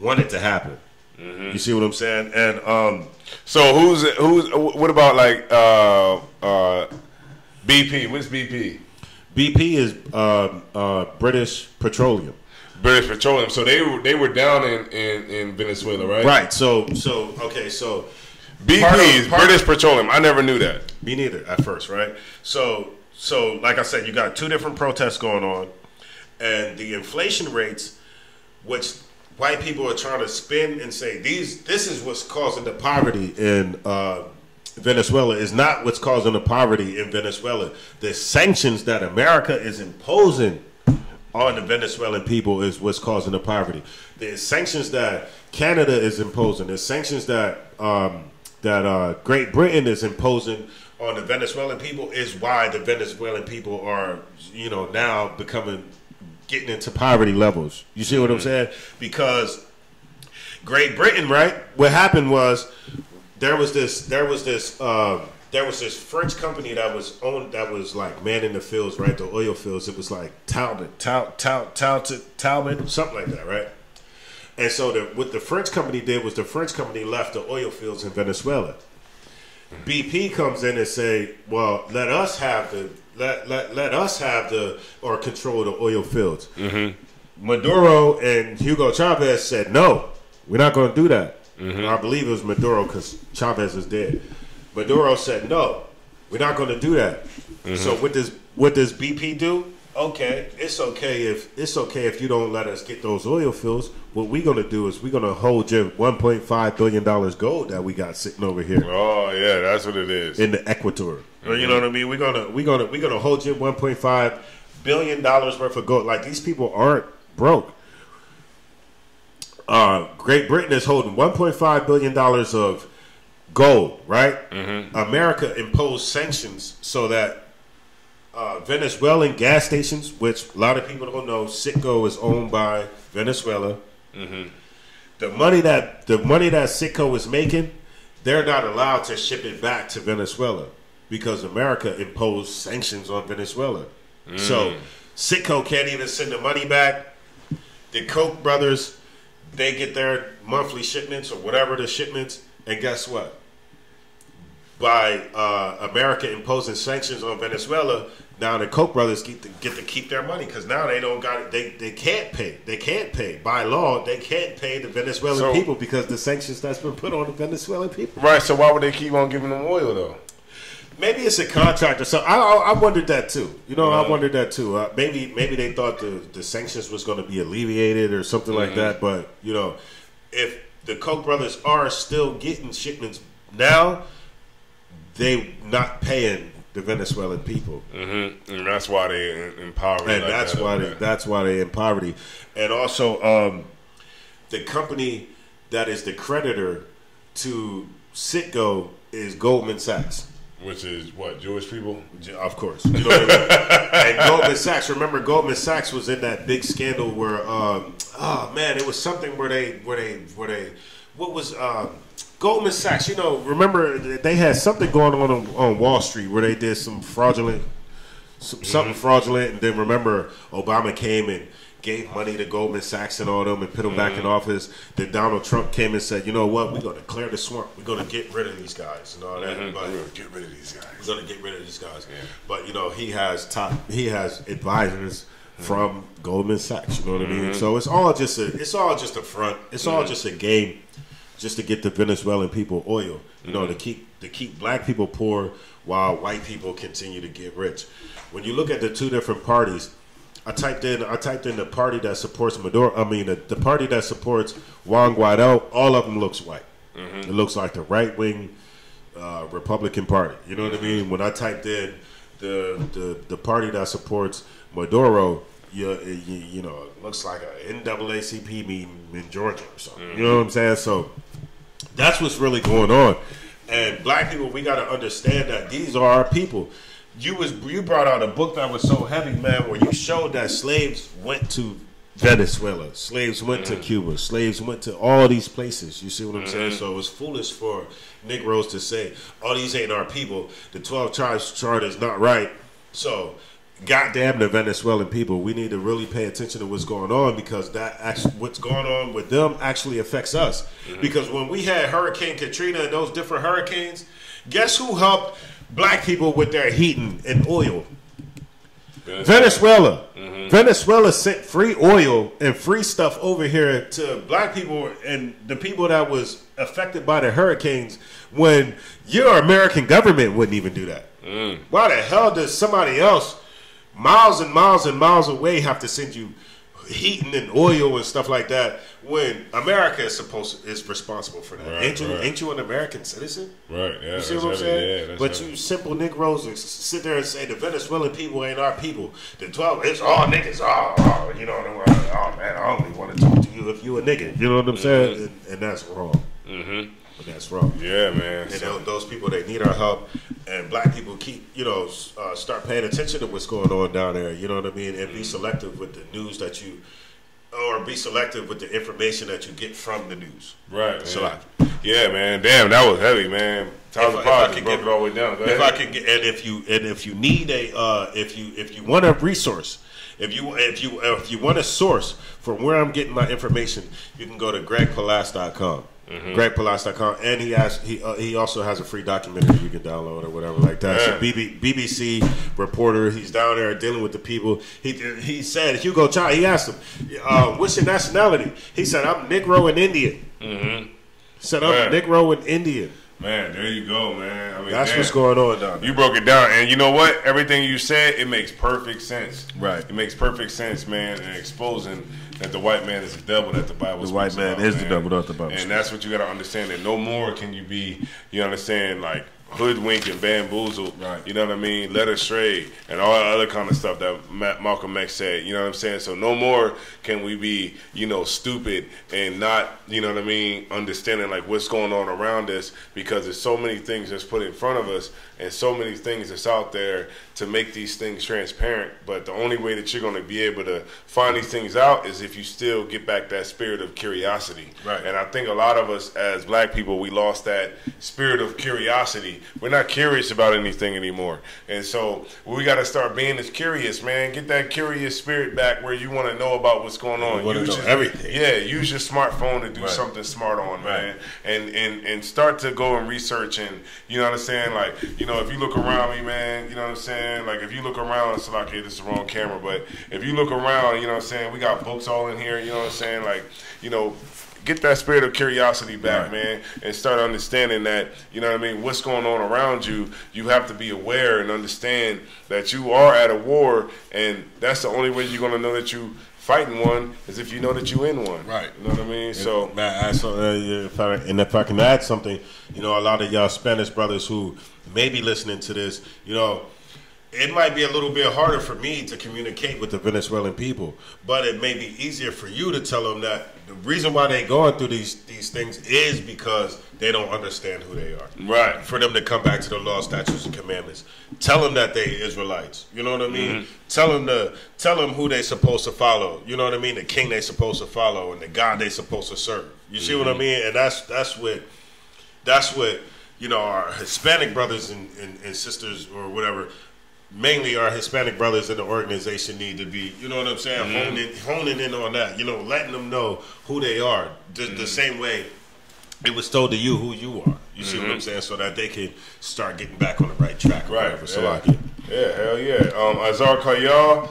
want it to happen. You see what I'm saying? And so who's what about like BP? What's BP? BP is British Petroleum. British Petroleum. So they were down in Venezuela, right? Right. So okay. So BP is British Petroleum. I never knew that. Me neither at first, right? So like I said, you got two different protests going on, and the inflation rates, which white people are trying to spin and say this is what's causing the poverty in Venezuela, is not what's causing the poverty in Venezuela. The sanctions that America is imposing on the Venezuelan people is what's causing the poverty. The sanctions that Canada is imposing, the sanctions that Great Britain is imposing on the Venezuelan people is why the Venezuelan people are, you know, now getting into poverty levels. You see what I'm saying? Because Great Britain, right? What happened was there was this French company that was like manning the fields, right? The oil fields. It was like Talbot, something like that, right? And so what the French company did was the French company left the oil fields in Venezuela. BP comes in and say, well, let us have the or control the oil fields. Maduro and Hugo Chavez said, no, we're not going to do that. I believe it was Maduro because Chavez is dead. Maduro said, no, we're not going to do that. So what does BP do? Okay, it's okay if you don't let us get those oil fields. What we're gonna do is we're gonna hold your $1.5 billion gold that we got sitting over here. Oh yeah, that's what it is in the Equator. You know what I mean? We're gonna hold your $1.5 billion worth of gold. Like, these people aren't broke. Great Britain is holding $1.5 billion of gold, right? America imposed sanctions so that Venezuelan gas stations, which a lot of people don't know, Citgo is owned by Venezuela. The money that Citgo is making, they're not allowed to ship it back to Venezuela because America imposed sanctions on Venezuela. So Citgo can't even send the money back. The Koch brothers, they get their monthly shipments or whatever the shipments, and guess what? By America imposing sanctions on Venezuela, now the Koch brothers get to keep their money because now they don't got it. They can't pay. They can't pay by law. They can't pay the Venezuelan people because the sanctions that's been put on the Venezuelan people. Right. So why would they keep on giving them oil though? Maybe it's a contract or something. I wondered that too. You know, I wondered that too. Maybe they thought the sanctions was going to be alleviated or something like that. But you know, if the Koch brothers are still getting shipments now, they not paying the Venezuelan people, and that's why they in poverty. And like that's why they in poverty. And also, the company that is the creditor to Citgo is Goldman Sachs, which is what, Jewish people, of course. You know what I mean? And Goldman Sachs. Remember, Goldman Sachs was in that big scandal where, oh man, it was something where they what was. Goldman Sachs, you know, remember they had something going on Wall Street where they did some fraudulent, something fraudulent, and then remember Obama came and gave money to Goldman Sachs and all them and put them back in office. Then Donald Trump came and said, you know what, we're going to clear the swamp. We're going to get rid of these guys and all that. But we're going to get rid of these guys. We're going to get rid of these guys. But, you know, he has advisors from Goldman Sachs, you know what I mean? So it's all just a front. It's all just a game. Just to get the Venezuelan people oil, you know, to keep black people poor while white people continue to get rich. When you look at the two different parties, I typed in the party that supports Maduro. I mean, the party that supports Juan Guaido. All of them looks white. It looks like the right wing Republican Party. You know what I mean? When I typed in the party that supports Maduro, you know, it looks like an NAACP meeting in Georgia or something. You know what I'm saying? So that's what's really going on. And black people, we got to understand that these are our people. You brought out a book that was so heavy, man, where you showed that slaves went to Venezuela, slaves went to Cuba, slaves went to all these places. You see what I'm saying? So it was foolish for Negroes to say, oh, these ain't our people. The 12 tribes chart is not right. So goddamn the Venezuelan people, we need to really pay attention to what's going on because what's going on with them actually affects us. Because when we had Hurricane Katrina and those different hurricanes, guess who helped black people with their heating and oil? Venezuela. Venezuela sent free oil and free stuff over here to black people and the people that was affected by the hurricanes when your American government wouldn't even do that. Why the hell does somebody else miles and miles and miles away have to send you heating and oil and stuff like that when America is responsible for that? Ain't you an American citizen? Right. Yeah. You see what I'm saying? Yeah, but you simple Negroes sit there and say the Venezuelan people ain't our people. The 12, it's all niggas. Oh, you know, oh man, I only want to talk to you if you a nigga. You know what I'm saying? And that's wrong. But that's wrong. Yeah, man. And those people, they need our help. And black people keep, you know, start paying attention to what's going on down there. You know what I mean? And be selective with the news that you or be selective with the information that you get from the news. Right. So yeah, man. Damn, that was heavy, man. If I can get it all the way down. Go ahead. If I can get, and if you need a if you want a resource, if you want a source for where I'm getting my information, you can go to gregpalas.com. gregpalas.com, and he also has a free documentary you can download or whatever like that. So BBC reporter, he's down there dealing with the people. He said, Hugo Chavez, he asked him, what's your nationality? He said, I'm Negro and Indian. He said, I'm Negro and Indian. Man, there you go, man. I mean, that's what's going on down there. You broke it down, and you know what? Everything you said, it makes perfect sense. Right. It makes perfect sense, man, and exposing that the white man is the devil that the Bible speaks about. The white man is the devil that the Bible speaks about. And that's what you got to understand, that no more can you be, you understand, like, hoodwinked and bamboozled, you know what I mean, led astray, and all that other kind of stuff that Malcolm X said, you know what I'm saying? So no more can we be, you know, stupid and not, you know what I mean, understanding like what's going on around us, because there's so many things that's put in front of us and so many things that's out there to make these things transparent. But the only way that you're going to be able to find these things out is if you still get back that spirit of curiosity. Right. And I think a lot of us as black people, we lost that spirit of curiosity. We're not curious about anything anymore. And so we got to start being as curious, man. Get that curious spirit back where you want to know about what's going on. You want to know everything. Yeah, use your smartphone to do something smart on, man. And start to go and research, and you know what I'm saying? Like, you know, if you look around me, man, you know what I'm saying? Like, if you look around, it's like, okay, this is the wrong camera, but if you look around, you know what I'm saying? We got books all in here, you know what I'm saying? Like, you know, get that spirit of curiosity back, man, and start understanding that, you know what I mean, what's going on around you. You have to be aware and understand that you are at a war, and that's the only way you're going to know that you fighting one is if you know that you in one. Right. You know what I mean? So, if I can add something, you know, a lot of y'all Spanish brothers who may be listening to this, you know, it might be a little bit harder for me to communicate with the Venezuelan people, but it may be easier for you to tell them that the reason why they're going through these things is because they don't understand who they are. Right. For them to come back to the law, statutes, and commandments. Tell them that they Israelites. You know what I mean? Tell them who they supposed to follow. You know what I mean? The king they supposed to follow and the God they supposed to serve. You see what I mean? And that's what you know, our Hispanic brothers and sisters or whatever, mainly our Hispanic brothers in the organization need to be, you know what I'm saying, honing in on that, you know, letting them know who they are, the same way it was told to you who you are. You see what I'm saying? So that they can start getting back on the right track. Right. Yeah, hell yeah. Azar Kayal,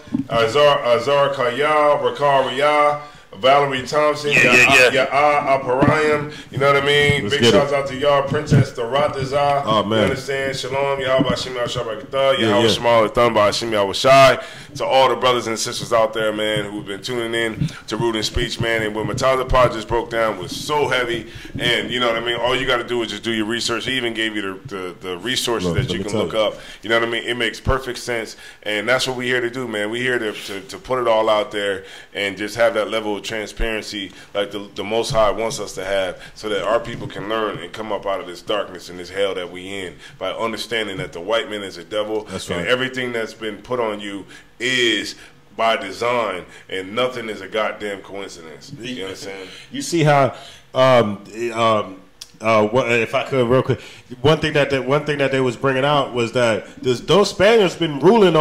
Rakar Riyah, Valerie Thompson, Aparayim, you know what I mean? Big shouts out to y'all, Princess Doratazah. Oh, man. You understand? Shalom, Yahweh Bashim Yahweh Yahweh Shema Lathan Bashim Yahweh Shai. To all the brothers and sisters out there, man, who've been tuning in to Root and Speech, man. And what Mataza Pod just broke down was so heavy. And you know what I mean? All you got to do is just do your research. He even gave you the resources that you can look up. You know what I mean? It makes perfect sense. And that's what we're here to do, man. We're here to put it all out there and just have that level of transparency like the Most High wants us to have, so that our people can learn and come up out of this darkness and this hell that we in by understanding that the white man is a devil. That's right. And everything that's been put on you is by design, and nothing is a goddamn coincidence. You understand? You see how if I could real quick, one thing that they was bringing out was that those Spaniards been ruling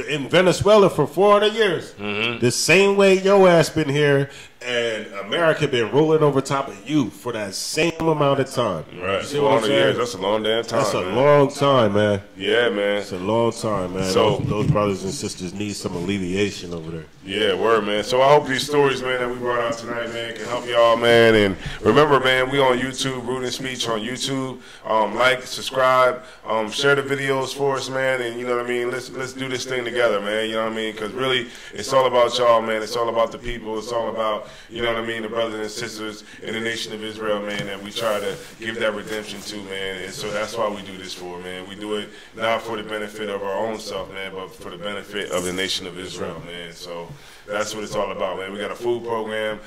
in Venezuela for 400 years. The same way your ass been here, and America been ruling over top of you for that same amount of time. Right. You see what I'm saying? Years. That's a long damn time. That's a long time, man. Yeah, man. It's a long time, man. So those brothers and sisters need some alleviation over there. Yeah, word, man. So I hope these stories, man, that we brought out tonight, man, can help y'all, man. And remember, man, we on YouTube, Root and Speech on YouTube. Like, subscribe, share the videos for us, man. And you know what I mean? Let's do this thing together, man. You know what I mean? Because really, it's all about y'all, man. It's all about the people. It's all about, you know what I mean, the brothers and sisters in the nation of Israel, man, that we try to give that redemption to, man. And so that's why we do this for, man. We do it not for the benefit of our own self, man, but for the benefit of the nation of Israel, man. So that's what it's all about, man. We got a food program,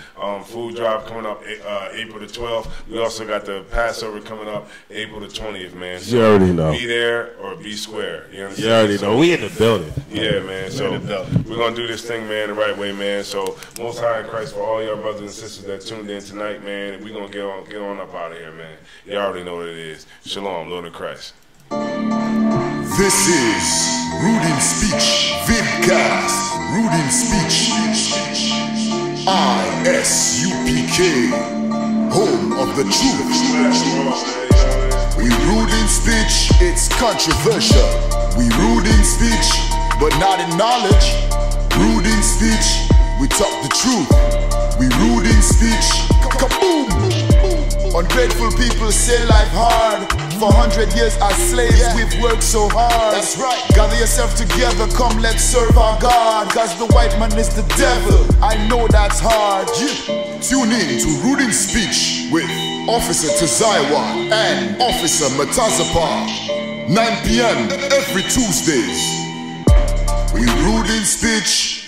food drive coming up April the 12th. We also got the Passover coming up April the 20th, man. So you already know. Be there or be square. You understand? You already know. We in the building. Yeah, man. So we're gonna do this thing, man, the right way, man. So Most High in Christ for all y'all brothers and sisters that tuned in tonight, man. And we're gonna get on up out of here, man. You already know what it is. Shalom, Lord of Christ. This is Rude in Speech Vidcast. Rude in Speech. ISUPK, home of the truth. We rude in speech, it's controversial. We rude in speech, but not in knowledge. Rude in speech, we talk the truth. We rude in speech, kaboom! Ungrateful people say life hard. For 100 years as slaves, we've worked so hard. That's right. Gather yourself together, come let's serve our God. Cause the white man is the devil, I know that's hard. Tune in to Rude in Speech with Officer Tazaiwa and Officer Matazapa. 9 p.m. every Tuesdays. We rude in speech.